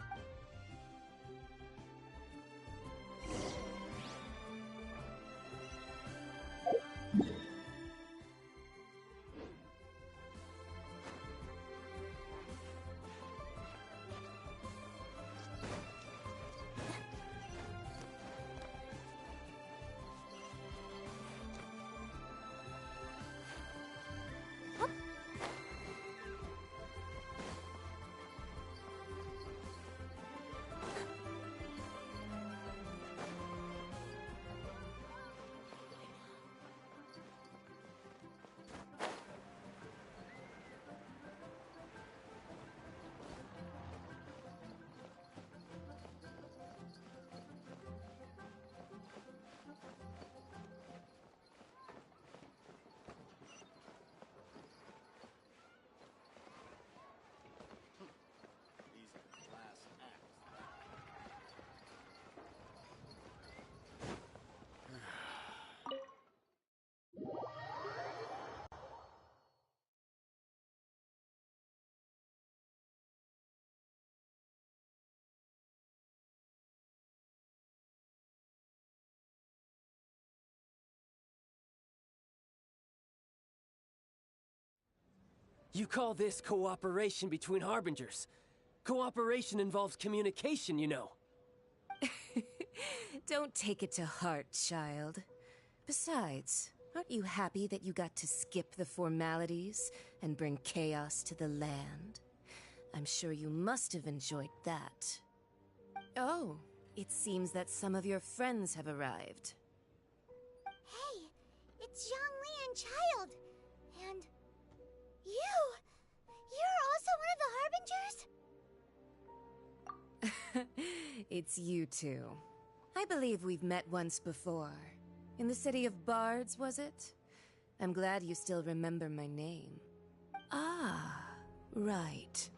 You call this cooperation between Harbingers? Cooperation involves communication, you know. Don't take it to heart, child. Besides, aren't you happy that you got to skip the formalities and bring chaos to the land? I'm sure you must have enjoyed that. Oh, it seems that some of your friends have arrived. Hey, it's Zhongli and Child. And you! You're also one of the Harbingers? It's you two. I believe we've met once before. In the city of Bards, was it? I'm glad you still remember my name. Ah, right.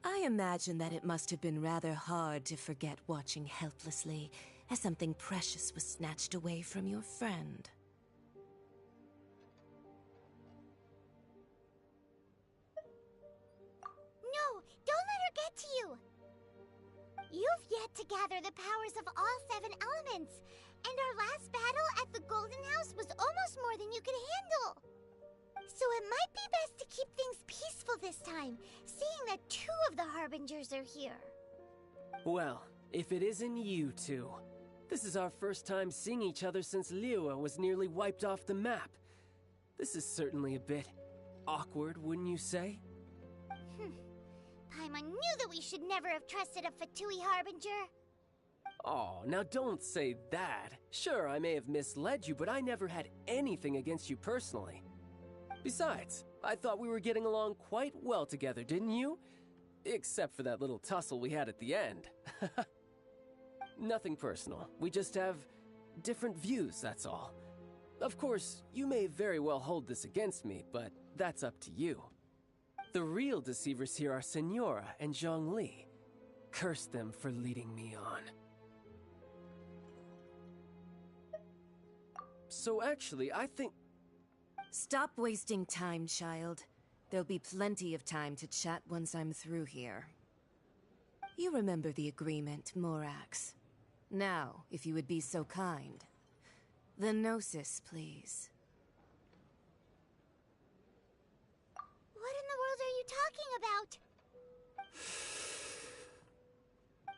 I imagine that it must have been rather hard to forget watching helplessly as something precious was snatched away from your friend. No, don't let her get to you! You've yet to gather the powers of all 7 elements, and our last battle at the Golden House was almost more than you could handle. So it might be best to keep things peaceful this time, seeing that 2 of the Harbingers are here. Well, if it isn't you two. This is our first time seeing each other since Liyue was nearly wiped off the map. This is certainly a bit awkward, wouldn't you say? Paimon knew that we should never have trusted a Fatui Harbinger. Oh, now don't say that. Sure, I may have misled you, but I never had anything against you personally. Besides, I thought we were getting along quite well together, didn't you? Except for that little tussle we had at the end. Nothing personal. We just have different views, that's all. Of course, you may very well hold this against me, but that's up to you. The real deceivers here are Senora and Zhongli. Curse them for leading me on. So actually, I think... Stop wasting time, child. There'll be plenty of time to chat once I'm through here. You remember the agreement, Morax. Now, if you would be so kind. The Gnosis, please. What in the world are you talking about?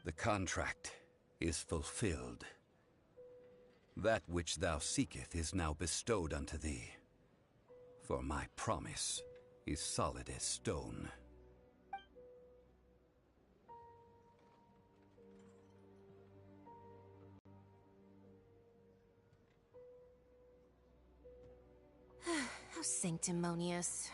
The contract is fulfilled. That which thou seeketh is now bestowed unto thee. For my promise is solid as stone. How sanctimonious.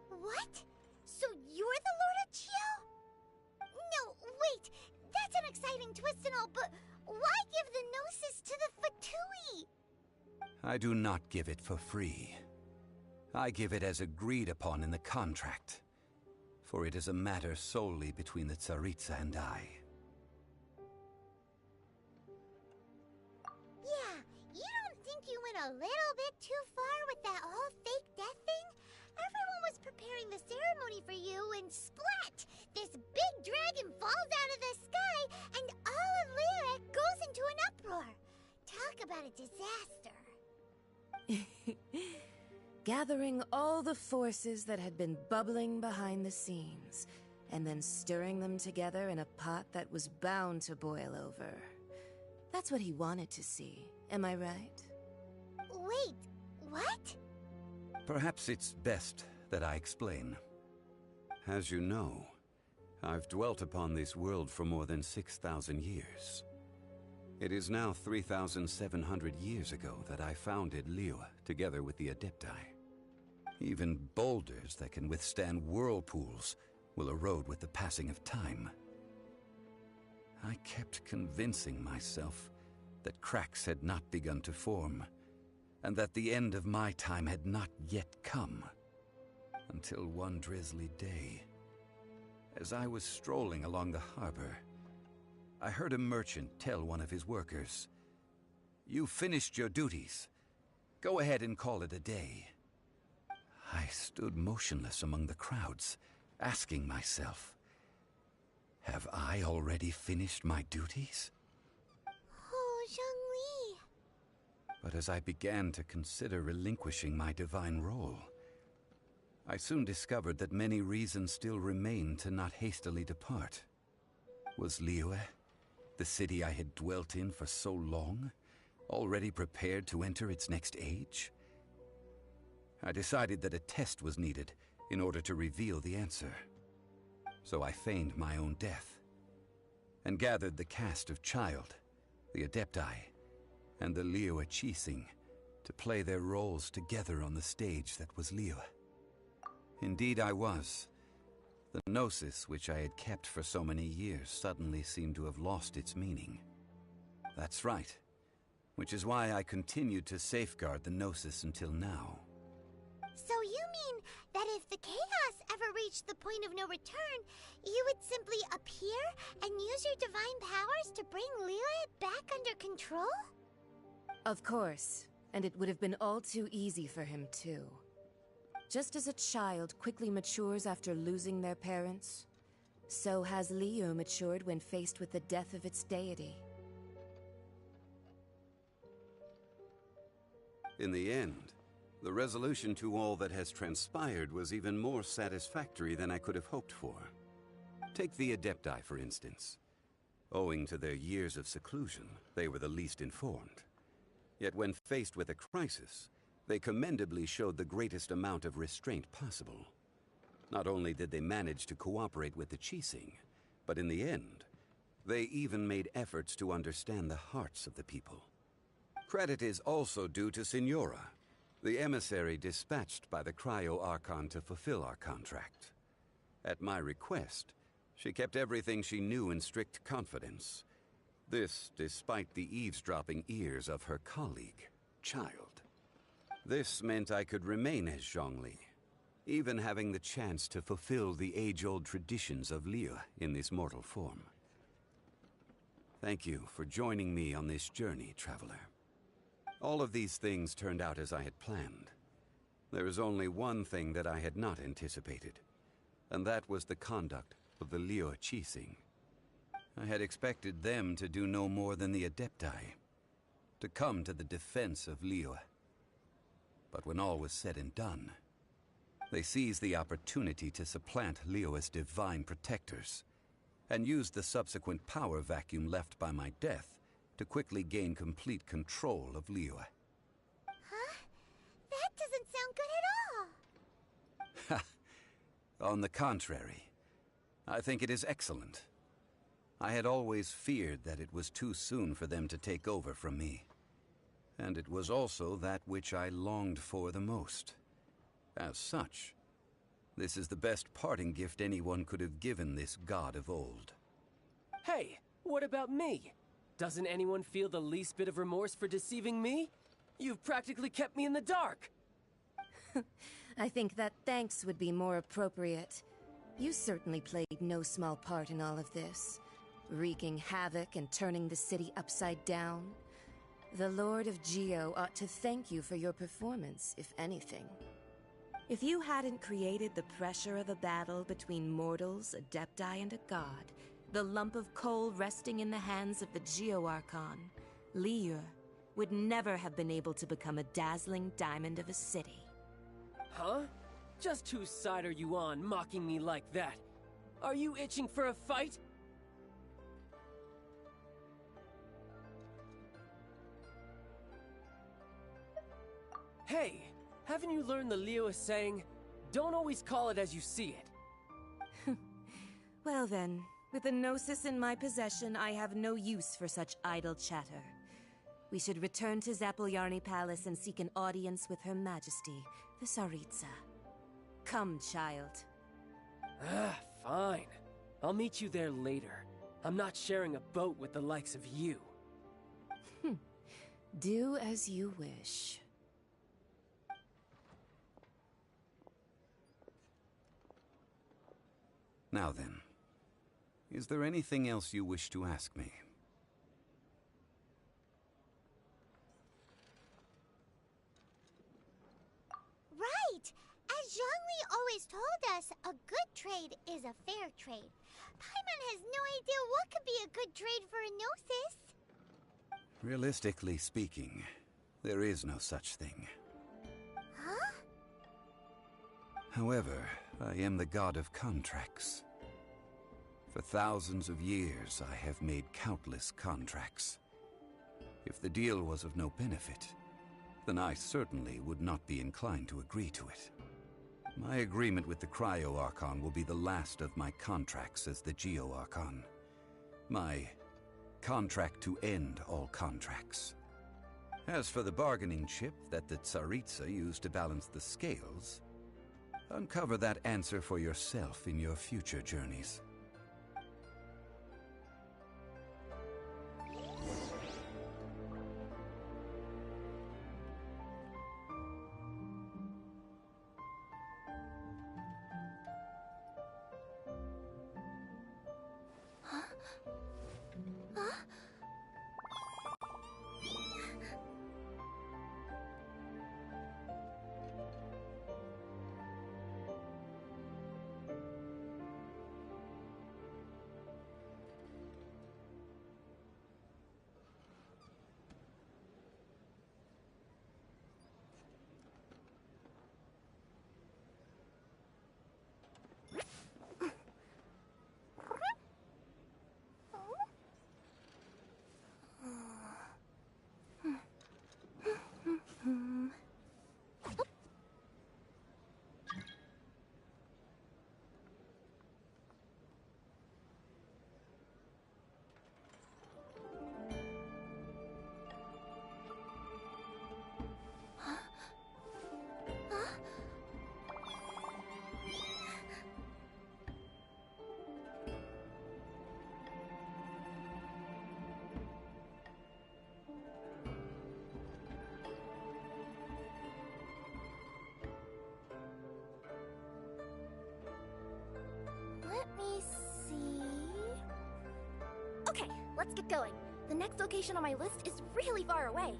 What? So you're the Lord of Chiao? No, wait! That's an exciting twist and all, but why give the Gnosis to the Fatui? I do not give it for free. I give it as agreed upon in the contract. For it is a matter solely between the Tsaritsa and I. a little bit too far with that whole fake death thing? Everyone was preparing the ceremony for you and splat! This big dragon falls out of the sky and all of Lyra goes into an uproar. Talk about a disaster. Gathering all the forces that had been bubbling behind the scenes, and then stirring them together in a pot that was bound to boil over. That's what he wanted to see, am I right? Wait, what? Perhaps it's best that I explain. As you know, I've dwelt upon this world for more than 6,000 years. It is now 3,700 years ago that I founded Liyue together with the Adepti. Even boulders that can withstand whirlpools will erode with the passing of time. I kept convincing myself that cracks had not begun to form, and that the end of my time had not yet come. Until one drizzly day, as I was strolling along the harbor, I heard a merchant tell one of his workers, "You finished your duties. Go ahead and call it a day." I stood motionless among the crowds, asking myself, have I already finished my duties? Oh, Zhongli. But as I began to consider relinquishing my divine role, I soon discovered that many reasons still remained to not hastily depart. Was Liyue, the city I had dwelt in for so long, already prepared to enter its next age? I decided that a test was needed in order to reveal the answer. So I feigned my own death, and gathered the cast of Child, the Adepti, and the Liyue Qixing to play their roles together on the stage that was Liyue. Indeed I was. The gnosis which I had kept for so many years suddenly seemed to have lost its meaning. That's right, which is why I continued to safeguard the gnosis until now. So you mean that if the chaos ever reached the point of no return, you would simply appear and use your divine powers to bring Liyue back under control? Of course, and it would have been all too easy for him too. Just as a child quickly matures after losing their parents, so has Liyue matured when faced with the death of its deity. In the end, the resolution to all that has transpired was even more satisfactory than I could have hoped for. Take the Adepti, for instance. Owing to their years of seclusion, they were the least informed. Yet when faced with a crisis, they commendably showed the greatest amount of restraint possible. Not only did they manage to cooperate with the Qixing, but in the end, they even made efforts to understand the hearts of the people. Credit is also due to Signora, the emissary dispatched by the Cryo Archon to fulfill our contract. At my request, she kept everything she knew in strict confidence. This despite the eavesdropping ears of her colleague, Child. This meant I could remain as Zhongli, even having the chance to fulfill the age-old traditions of Liyue in this mortal form. Thank you for joining me on this journey, Traveler. All of these things turned out as I had planned. There is only one thing that I had not anticipated, and that was the conduct of the Liyue Qixing. I had expected them to do no more than the Adepti, to come to the defense of Liyue. But when all was said and done, they seized the opportunity to supplant Liyue's divine protectors, and used the subsequent power vacuum left by my death to quickly gain complete control of Liyue. Huh? That doesn't sound good at all. On the contrary, I think it is excellent. I had always feared that it was too soon for them to take over from me. And it was also that which I longed for the most. As such, this is the best parting gift anyone could have given this god of old. Hey, what about me? Doesn't anyone feel the least bit of remorse for deceiving me? You've practically kept me in the dark! I think that thanks would be more appropriate. You certainly played no small part in all of this, wreaking havoc and turning the city upside down. The Lord of Geo ought to thank you for your performance, if anything. If you hadn't created the pressure of a battle between mortals, adepti, and a god, the lump of coal resting in the hands of the Geo Archon, Liyue, would never have been able to become a dazzling diamond of a city. Huh? Just whose side are you on, mocking me like that? Are you itching for a fight? Hey, haven't you learned the Liyue saying, don't always call it as you see it? Well then, with the Gnosis in my possession, I have no use for such idle chatter. We should return to Zapoljarny Palace and seek an audience with Her Majesty, the Tsaritsa. Come, child. Ah, fine. I'll meet you there later. I'm not sharing a boat with the likes of you. Do as you wish. Now then, is there anything else you wish to ask me? Right! As Zhongli always told us, a good trade is a fair trade. Paimon has no idea what could be a good trade for a Gnosis. Realistically speaking, there is no such thing. Huh? However, I am the god of contracts. For thousands of years, I have made countless contracts. If the deal was of no benefit, then I certainly would not be inclined to agree to it. My agreement with the Cryo Archon will be the last of my contracts as the Geo Archon. My contract to end all contracts. As for the bargaining chip that the Tsaritsa used to balance the scales, uncover that answer for yourself in your future journeys. Let me see... Okay, let's get going. The next location on my list is really far away.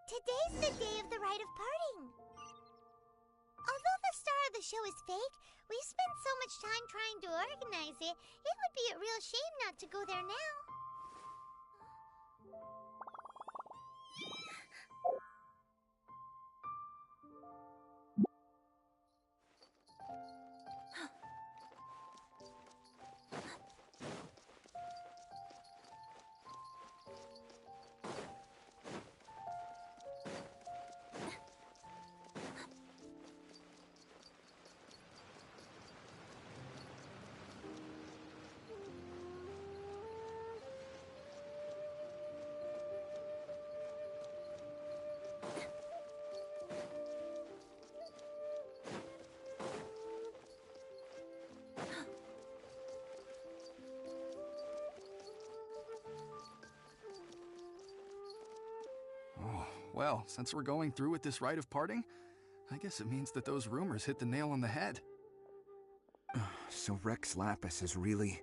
Today's the day of the rite of parting. Although the star of the show is fake, we spent so much time trying to organize it, it would be a real shame not to go there now. Well, since we're going through with this rite of parting, I guess it means that those rumors hit the nail on the head. So Rex Lapis is really...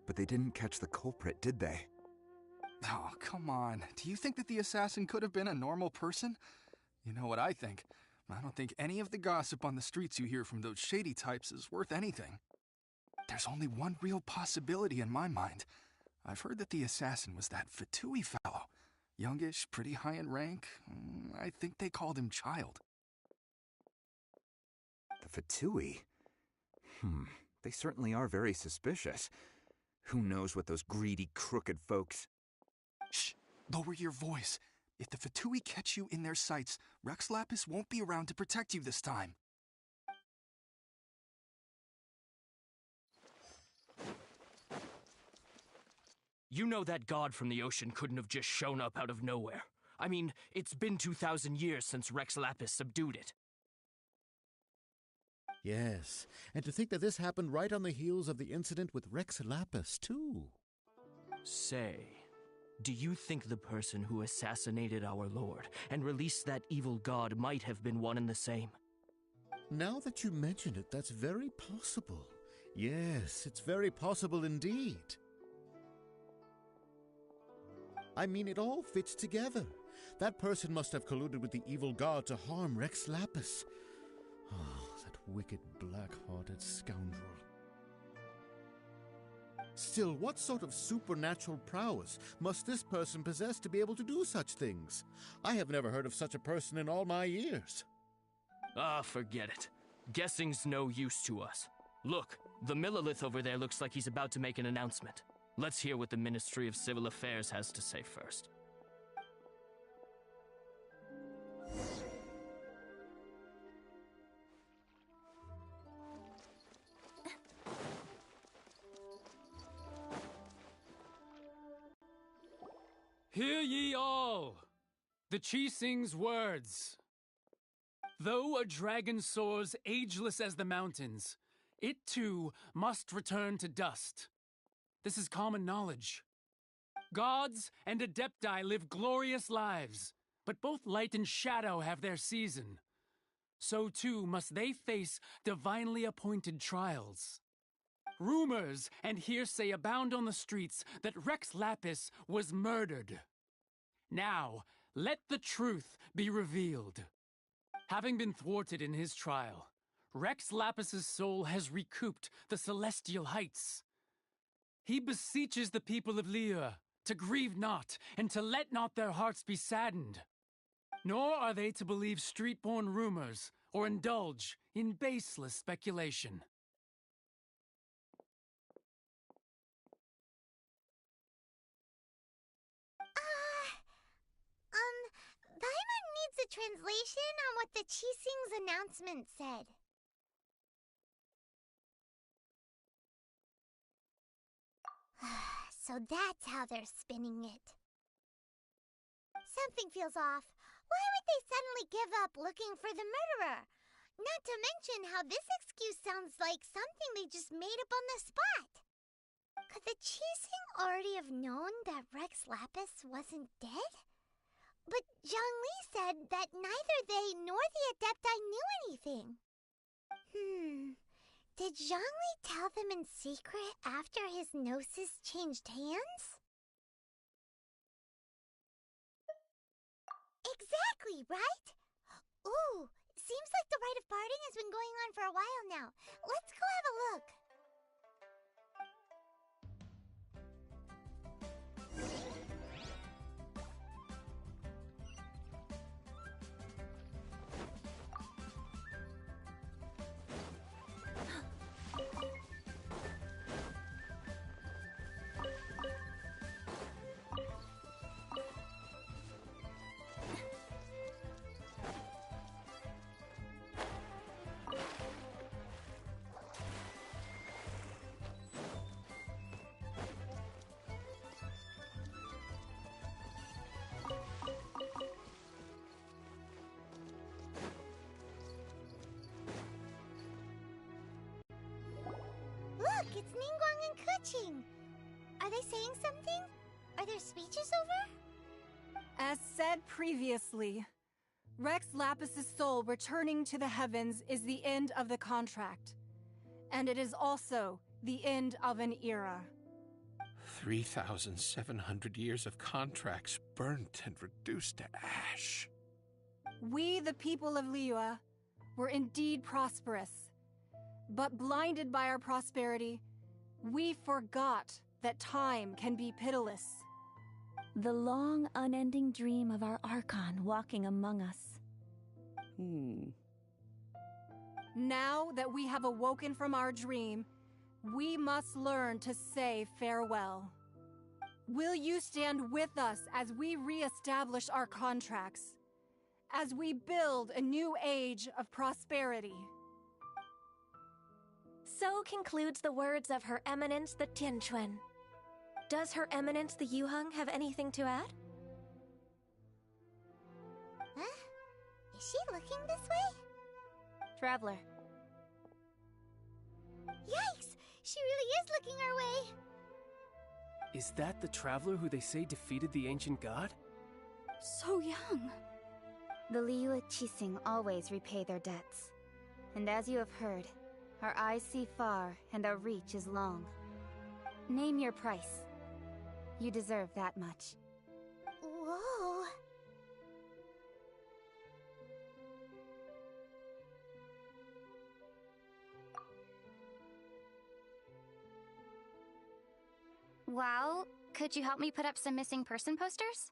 But they didn't catch the culprit, did they? Oh, come on. Do you think that the assassin could have been a normal person? You know what I think. I don't think any of the gossip on the streets you hear from those shady types is worth anything. There's only one real possibility in my mind. I've heard that the assassin was that Fatui fellow. Youngish, pretty high in rank. I think they called him Child. The Fatui? They certainly are very suspicious. Who knows what those greedy, crooked folks... Shh! Lower your voice. If the Fatui catch you in their sights, Rex Lapis won't be around to protect you this time. You know that god from the ocean couldn't have just shown up out of nowhere. I mean, it's been 2,000 years since Rex Lapis subdued it. Yes, and to think that this happened right on the heels of the incident with Rex Lapis, too. Say, do you think the person who assassinated our lord and released that evil god might have been one and the same? Now that you mention it, that's very possible. Yes, it's very possible indeed. I mean, it all fits together. That person must have colluded with the evil god to harm Rex Lapis. Oh, that wicked, black-hearted scoundrel. Still, what sort of supernatural prowess must this person possess to be able to do such things? I have never heard of such a person in all my years. Ah, forget it. Guessing's no use to us. Look, the Millilith over there looks like he's about to make an announcement. Let's hear what the Ministry of Civil Affairs has to say first. Hear ye all, the Qi-Sing's words. Though a dragon soars ageless as the mountains, it too must return to dust. This is common knowledge. Gods and Adepti live glorious lives, but both light and shadow have their season. So too must they face divinely appointed trials. Rumors and hearsay abound on the streets that Rex Lapis was murdered. Now, let the truth be revealed. Having been thwarted in his trial, Rex Lapis's soul has recouped the celestial heights. He beseeches the people of Liyue to grieve not and to let not their hearts be saddened. Nor are they to believe street-born rumors or indulge in baseless speculation. Paimon needs a translation on what the Qi-Sing's announcement said. So that's how they're spinning it. Something feels off. Why would they suddenly give up looking for the murderer? Not to mention how this excuse sounds like something they just made up on the spot. Could the Qi-Sing already have known that Rex Lapis wasn't dead? But Zhongli said that neither they nor the Adepti knew anything. Did Zhongli tell them in secret after his gnosis changed hands? Exactly, right? Ooh, seems like the rite of parting has been going on for a while now. Let's go have a look. Look, it's Ningguang and Keqing. Are they saying something? Are their speeches over? As said previously, Rex Lapis's soul returning to the heavens is the end of the contract. And it is also the end of an era. 3,700 years of contracts burnt and reduced to ash. We, the people of Liyue, were indeed prosperous. But blinded by our prosperity, we forgot that time can be pitiless. The long, unending dream of our Archon walking among us. Now that we have awoken from our dream, we must learn to say farewell. Will you stand with us as we re-establish our contracts? As we build a new age of prosperity? So concludes the words of Her Eminence the Tianquan. Does Her Eminence the Yuheng have anything to add? Huh? Is she looking this way? Traveler. Yikes! She really is looking our way! Is that the traveler who they say defeated the ancient god? So young. The Liyue Qixing always repay their debts. And as you have heard, our eyes see far and our reach is long. Name your price. You deserve that much. Whoa! Well, could you help me put up some missing person posters?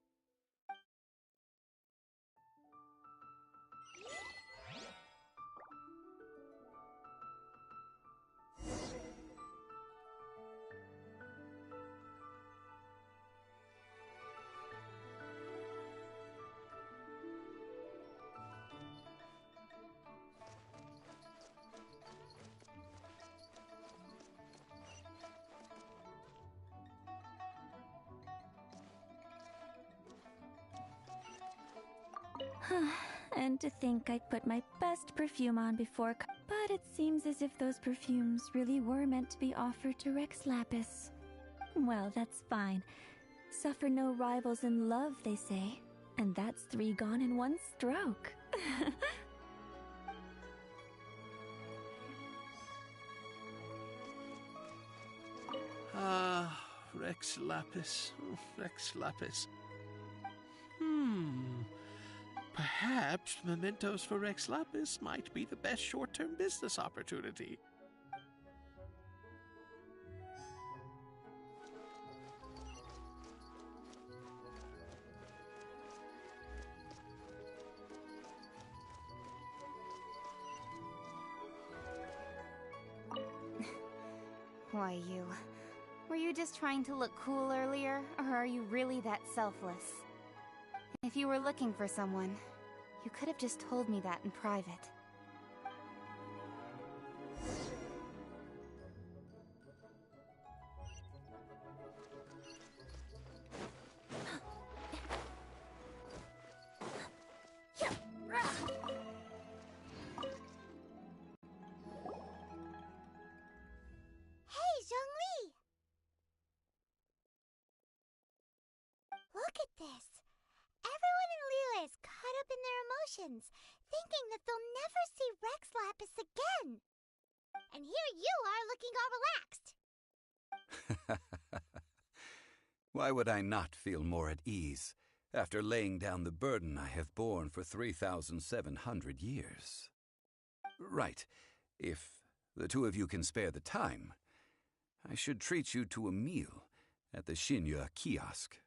And to think I'd put my best perfume on before but it seems as if those perfumes really were meant to be offered to Rex Lapis. Well, that's fine. Suffer no rivals in love, they say. And that's 3 gone in 1 stroke. Rex Lapis. Rex Lapis. Perhaps mementos for Rex Lapis might be the best short-term business opportunity. Why, you... Were you just trying to look cool earlier, or are you really that selfless? If you were looking for someone, you could have just told me that in private. Hey, Zhongli! Look at this. Everyone in Liyue is caught up in their emotions, thinking that they'll never see Rex Lapis again. And here you are looking all relaxed. Why would I not feel more at ease after laying down the burden I have borne for 3,700 years? Right. If the 2 of you can spare the time, I should treat you to a meal at the Xinyue kiosk.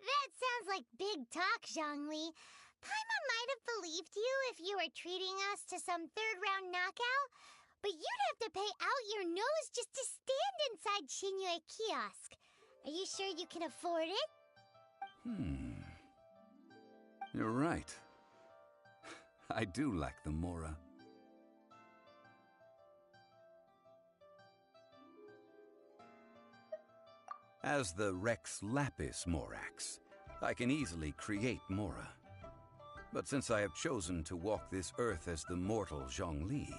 That sounds like big talk, Zhongli. Paimon might have believed you if you were treating us to some third-round knockout, but you'd have to pay out your nose just to stand inside Xinyue kiosk. Are you sure you can afford it? You're right. I do lack the Mora. As the Rex Lapis Morax, I can easily create Mora. But since I have chosen to walk this earth as the mortal Zhongli,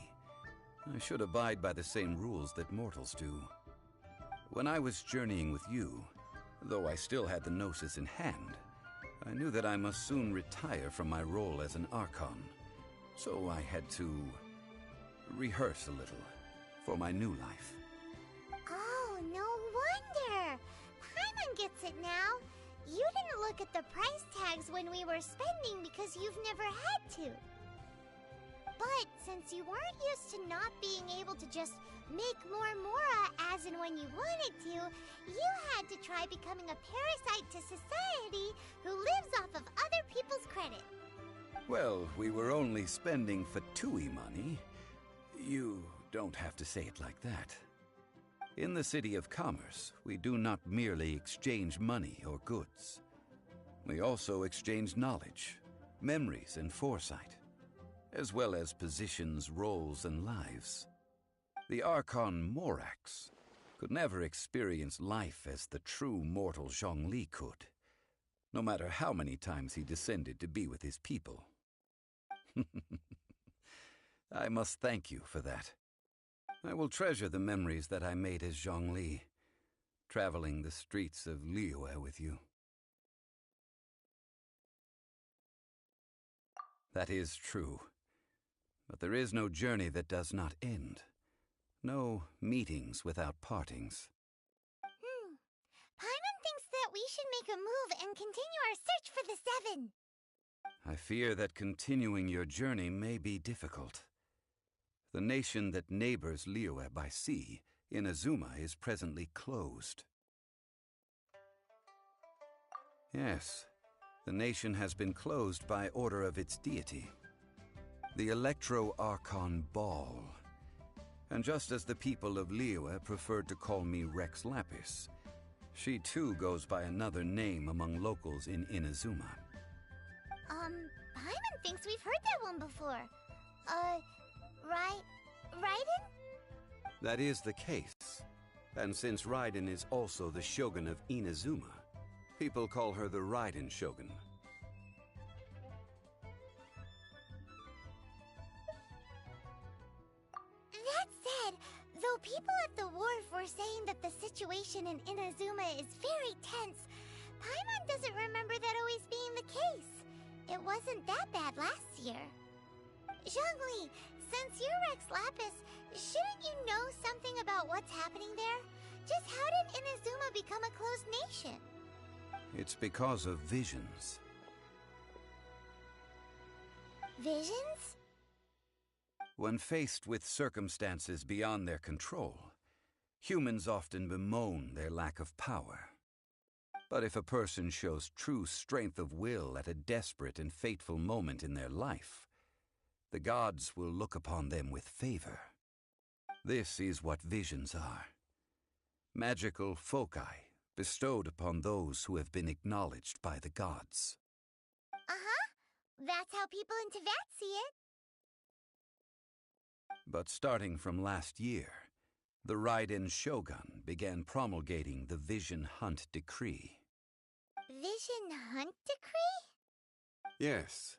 I should abide by the same rules that mortals do. When I was journeying with you, Though I still had the Gnosis in hand, I knew that I must soon retire from my role as an Archon. So I had to rehearse a little for my new life. Oh, no wonder! Paimon gets it now. You didn't look at the price tags when we were spending because you've never had to. But since you weren't used to not being able to just make more Mora as and when you wanted to, you had to try becoming a parasite to society who lives off of other people's credit. Well, we were only spending Fatui money. You don't have to say it like that. In the City of Commerce, we do not merely exchange money or goods. We also exchange knowledge, memories, and foresight, as well as positions, roles, and lives. The Archon Morax could never experience life as the true mortal Zhongli could, no matter how many times he descended to be with his people. I must thank you for that. I will treasure the memories that I made as Zhongli, traveling the streets of Liyue with you. That is true. But there is no journey that does not end. No meetings without partings. Paimon thinks that we should make a move and continue our search for the Seven. I fear that continuing your journey may be difficult. The nation that neighbors Liyue by sea, Inazuma, is presently closed. Yes, the nation has been closed by order of its deity, the Electro-Archon Ball. And just as the people of Liyue preferred to call me Rex Lapis, she too goes by another name among locals in Inazuma. Paimon thinks we've heard that one before. Raiden? That is the case. And since Raiden is also the Shogun of Inazuma, people call her the Raiden Shogun. That said, though people at the wharf were saying that the situation in Inazuma is very tense, Paimon doesn't remember that always being the case. It wasn't that bad last year. Zhongli, since you're Rex Lapis, shouldn't you know something about what's happening there? Just how did Inazuma become a closed nation? It's because of visions. Visions? When faced with circumstances beyond their control, humans often bemoan their lack of power. But if a person shows true strength of will at a desperate and fateful moment in their life, the gods will look upon them with favor. This is what visions are. Magical foci bestowed upon those who have been acknowledged by the gods. That's how people in Teyvat see it. But starting from last year, the Raiden Shogun began promulgating the Vision Hunt Decree. Vision Hunt Decree? Yes.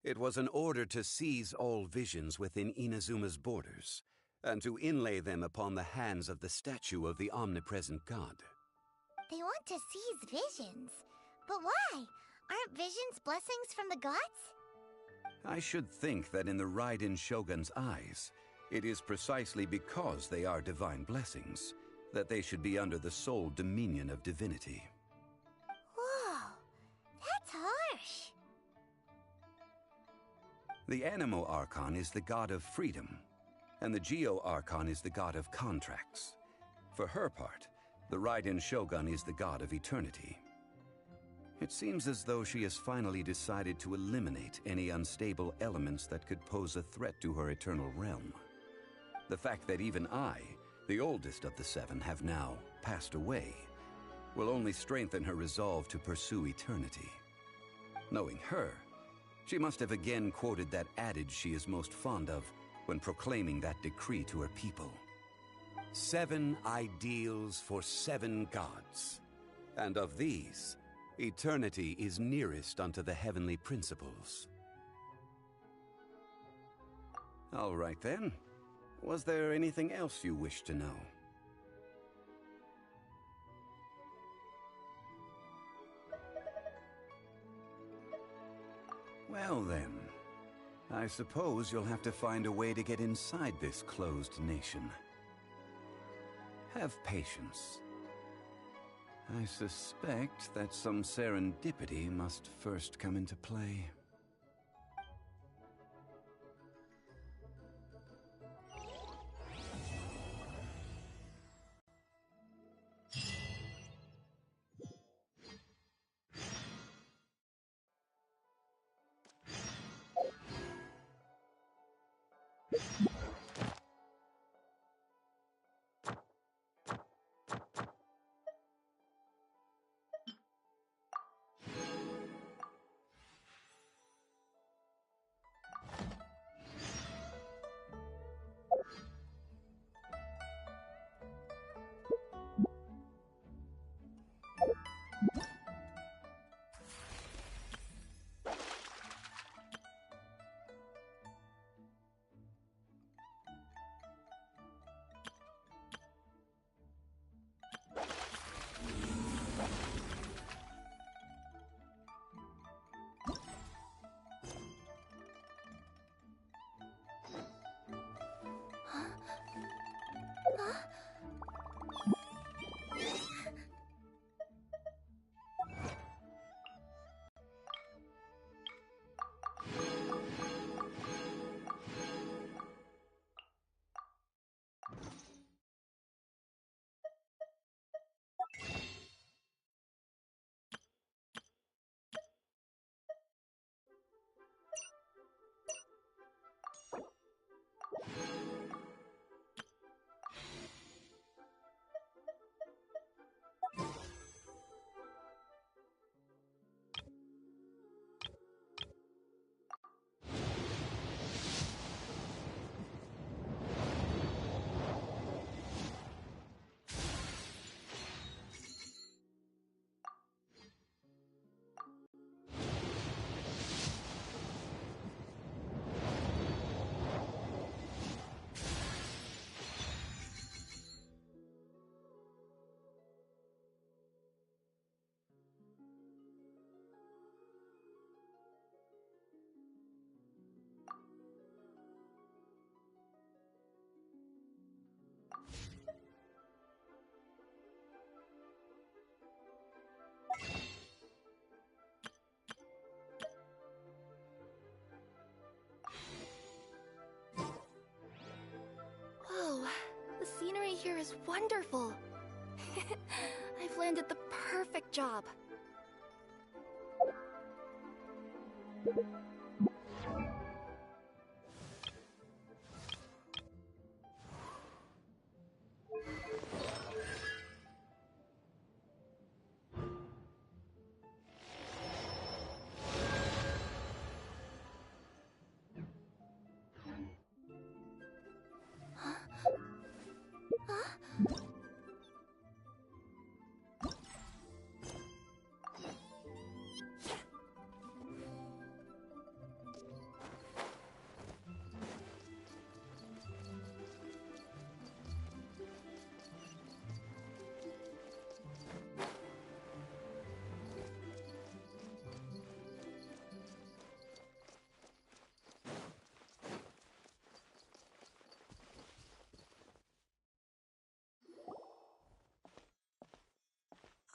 It was an order to seize all visions within Inazuma's borders, and to inlay them upon the hands of the statue of the omnipresent god. They want to seize visions. But why? Aren't visions blessings from the gods? I should think that in the Raiden Shogun's eyes, it is precisely because they are divine blessings that they should be under the sole dominion of divinity. Whoa, that's harsh. The Animo Archon is the god of freedom, and the Geo Archon is the god of contracts. For her part, the Raiden Shogun is the god of eternity. It seems as though she has finally decided to eliminate any unstable elements that could pose a threat to her eternal realm. The fact that even I, the oldest of the seven, have now passed away, will only strengthen her resolve to pursue eternity. Knowing her, she must have again quoted that adage she is most fond of when proclaiming that decree to her people. 7 ideals for 7 gods, and of these, eternity is nearest unto the heavenly principles. All right then. Was there anything else you wish to know? Well then, I suppose you'll have to find a way to get inside this closed nation. Have patience. I suspect that some serendipity must first come into play. Whoa, the scenery here is wonderful. I've landed the perfect job.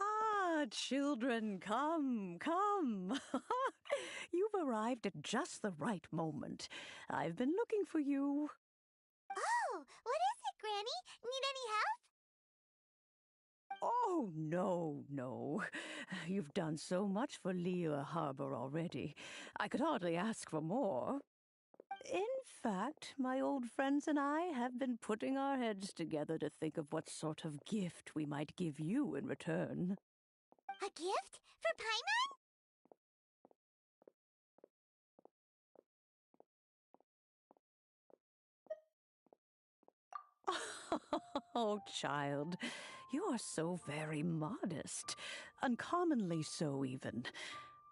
Ah, children, come, come. You've arrived at just the right moment. I've been looking for you. Oh, what is it, Granny? Need any help? Oh, no, no. You've done so much for Liyue Harbor already. I could hardly ask for more. In fact, my old friends and I have been putting our heads together to think of what sort of gift we might give you in return. A gift? For Paimon? Oh, child, you are so very modest. Uncommonly so, even.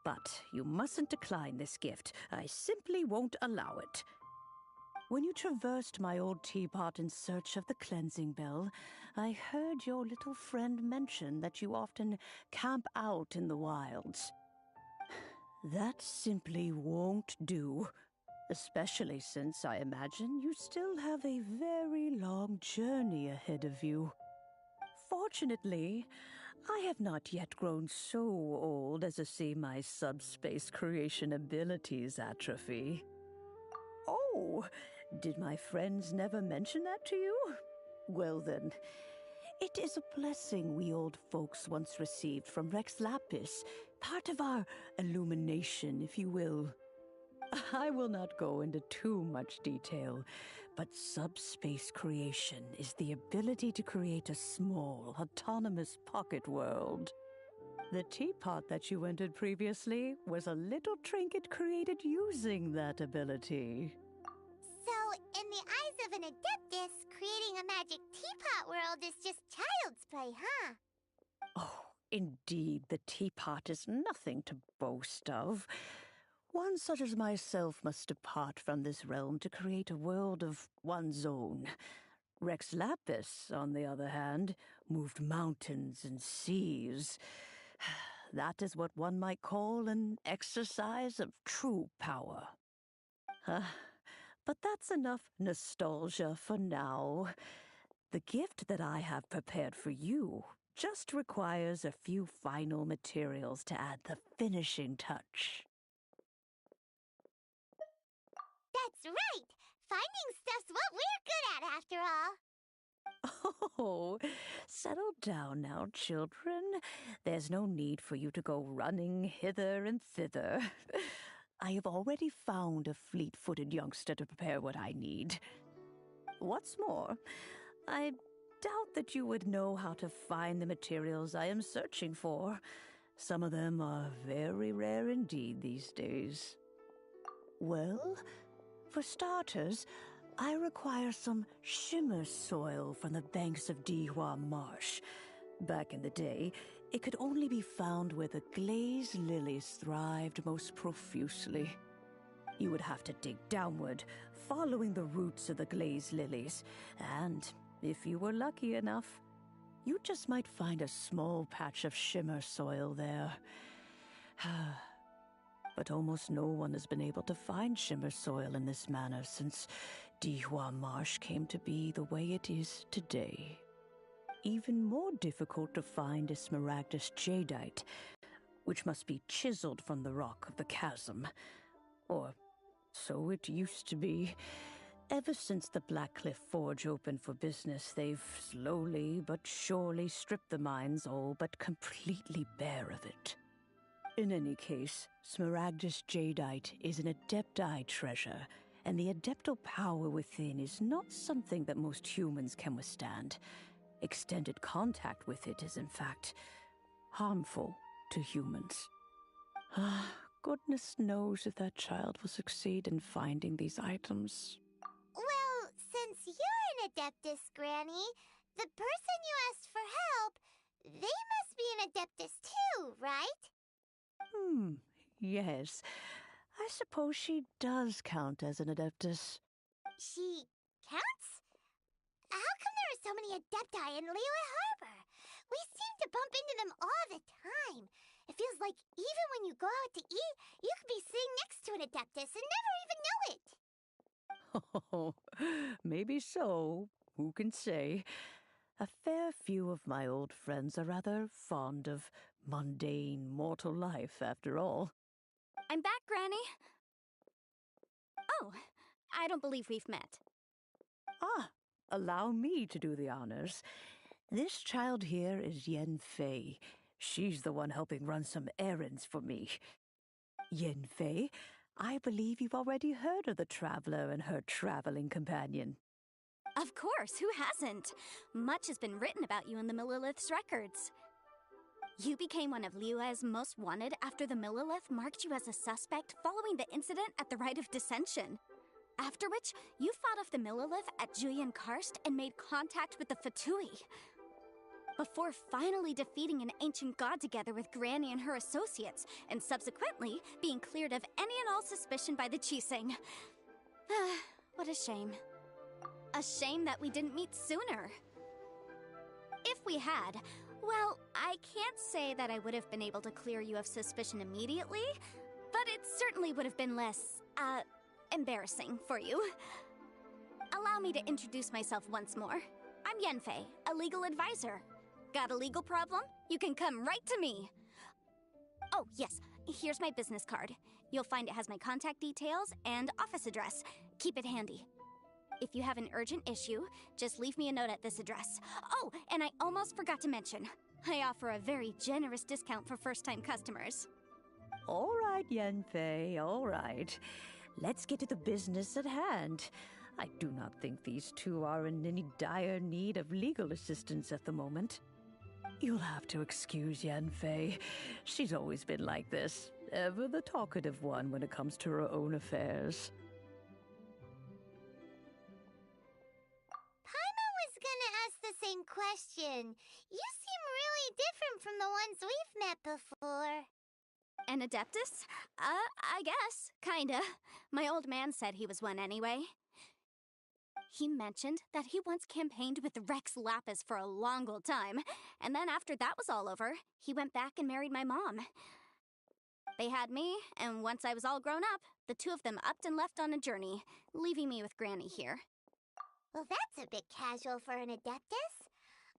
But you mustn't decline this gift. I simply won't allow it. When you traversed my old teapot in search of the cleansing bell, I heard your little friend mention that you often camp out in the wilds. That simply won't do. Especially since I imagine you still have a very long journey ahead of you. Fortunately, I have not yet grown so old as to see my subspace creation abilities atrophy. Oh, did my friends never mention that to you? Well then, it is a blessing we old folks once received from Rex Lapis, part of our illumination, if you will. I will not go into too much detail, but subspace creation is the ability to create a small, autonomous pocket world. The teapot that you entered previously was a little trinket created using that ability. So, in the eyes of an Adeptus, creating a magic teapot world is just child's play, huh? Oh, indeed, the teapot is nothing to boast of. One such as myself must depart from this realm to create a world of one's own. Rex Lapis, on the other hand, moved mountains and seas. That is what one might call an exercise of true power. But that's enough nostalgia for now. The gift that I have prepared for you just requires a few final materials to add the finishing touch. That's right! Finding stuff's what we're good at, after all. Oh, settle down now, children. There's no need for you to go running hither and thither. I have already found a fleet-footed youngster to prepare what I need. What's more, I doubt that you would know how to find the materials I am searching for. Some of them are very rare indeed these days. Well, for starters, I require some shimmer soil from the banks of Dihua Marsh. Back in the day, it could only be found where the glaze lilies thrived most profusely. You would have to dig downward, following the roots of the glaze lilies, and if you were lucky enough, you just might find a small patch of shimmer soil there. But almost no one has been able to find shimmer soil in this manner since Dihua Marsh came to be the way it is today. Even more difficult to find is smaragdus jadeite, which must be chiseled from the rock of the chasm. Or so it used to be. Ever since the Blackcliff Forge opened for business, they've slowly but surely stripped the mines all but completely bare of it. In any case, smaragdus jadeite is an Adepti treasure, and the adeptal power within is not something that most humans can withstand. Extended contact with it is, in fact, harmful to humans. Goodness knows if that child will succeed in finding these items. Well, since you're an Adeptus, Granny, the person you asked for help, they must be an Adeptus too, right? Yes. I suppose she does count as an Adeptus. She counts? How come there are so many Adepti in Liyue Harbor? We seem to bump into them all the time. It feels like even when you go out to eat, you could be sitting next to an Adeptus and never even know it. Oh, maybe so. Who can say? A fair few of my old friends are rather fond of mundane mortal life, after all. I'm back, Granny. Oh, I don't believe we've met. Allow me to do the honors. This child here is Yen Fei. She's the one helping run some errands for me. Yen Fei, I believe you've already heard of the traveler and her traveling companion. Of course, who hasn't? Much has been written about you in the Millilith's records. You became one of Liyue's most wanted after the Millilith marked you as a suspect following the incident at the Rite of Dissension. After which, you fought off the Millilith at Julian Karst and made contact with the Fatui. Before finally defeating an ancient god together with Granny and her associates, and subsequently being cleared of any and all suspicion by the Chising. What a shame. A shame that we didn't meet sooner. If we had, well, I can't say that I would have been able to clear you of suspicion immediately, But it certainly would have been less, embarrassing for you. Allow me to introduce myself once more. I'm Yanfei, a legal advisor. Got a legal problem? You can come right to me. Oh, yes, here's my business card. You'll find it has my contact details and office address. Keep it handy. If you have an urgent issue, just leave me a note at this address. Oh, and I almost forgot to mention, I offer a very generous discount for first-time customers. All right, Yanfei, all right. Let's get to the business at hand. I do not think these two are in any dire need of legal assistance at the moment. You'll have to excuse Yanfei. She's always been like this, ever the talkative one when it comes to her own affairs. Paimon was gonna ask the same question. You seem really different from the ones we've met before. An Adeptus? I guess. Kinda. My old man said he was one anyway. He mentioned that he once campaigned with Rex Lapis for a long old time, and then after that was all over, he went back and married my mom. They had me, and once I was all grown up, the two of them upped and left on a journey, leaving me with Granny here. Well, that's a bit casual for an Adeptus.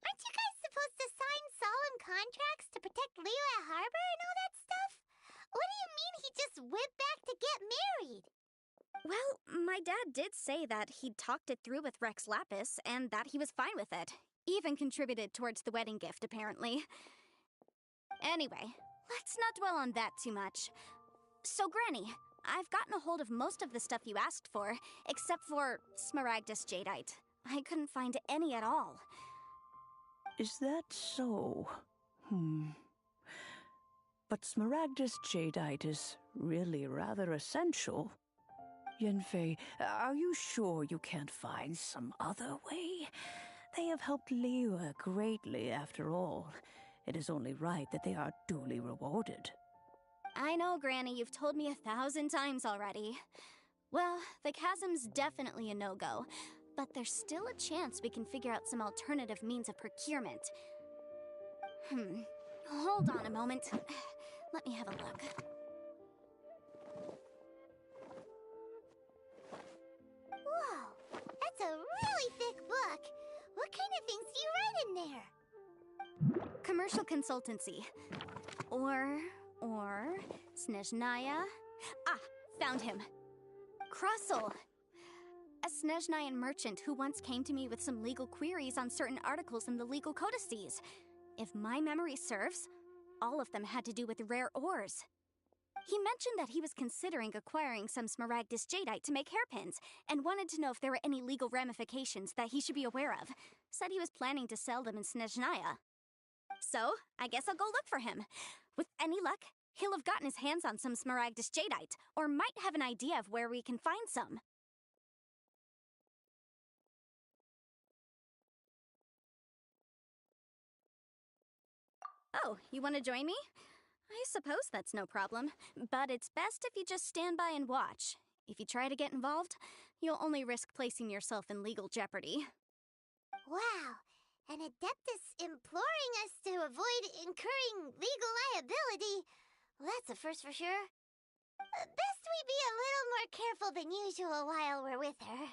Aren't you guys supposed to sign solemn contracts to protect Liyue Harbor and all that stuff? What do you mean he just went back to get married? Well, my dad did say that he'd talked it through with Rex Lapis, and that he was fine with it. Even contributed towards the wedding gift, apparently. Anyway, let's not dwell on that too much. So, Granny, I've gotten a hold of most of the stuff you asked for, except for Smaragdus Jadeite. I couldn't find any at all. Is that so? But Smaragdus Jadeite is really rather essential. Yanfei, are you sure you can't find some other way? They have helped Liyue greatly, after all. It is only right that they are duly rewarded. I know, Granny, you've told me 1,000 times already. Well, the chasm's definitely a no-go, but there's still a chance we can figure out some alternative means of procurement. Hold on a moment. Let me have a look. Whoa, that's a really thick book. What kind of things do you write in there? Commercial consultancy. Or Snezhnaya. Ah, found him. Krusel. A Snezhnayan merchant who once came to me with some legal queries on certain articles in the legal codices. If my memory serves, all of them had to do with rare ores. He mentioned that he was considering acquiring some Smaragdus Jadeite to make hairpins, and wanted to know if there were any legal ramifications that he should be aware of. Said he was planning to sell them in Snezhnaya. So, I guess I'll go look for him. With any luck, he'll have gotten his hands on some Smaragdus Jadeite, or might have an idea of where we can find some. Oh, you want to join me? I suppose that's no problem, but it's best if you just stand by and watch. If you try to get involved, you'll only risk placing yourself in legal jeopardy. Wow, an Adeptus imploring us to avoid incurring legal liability. Well, that's a first for sure. Best we be a little more careful than usual while we're with her.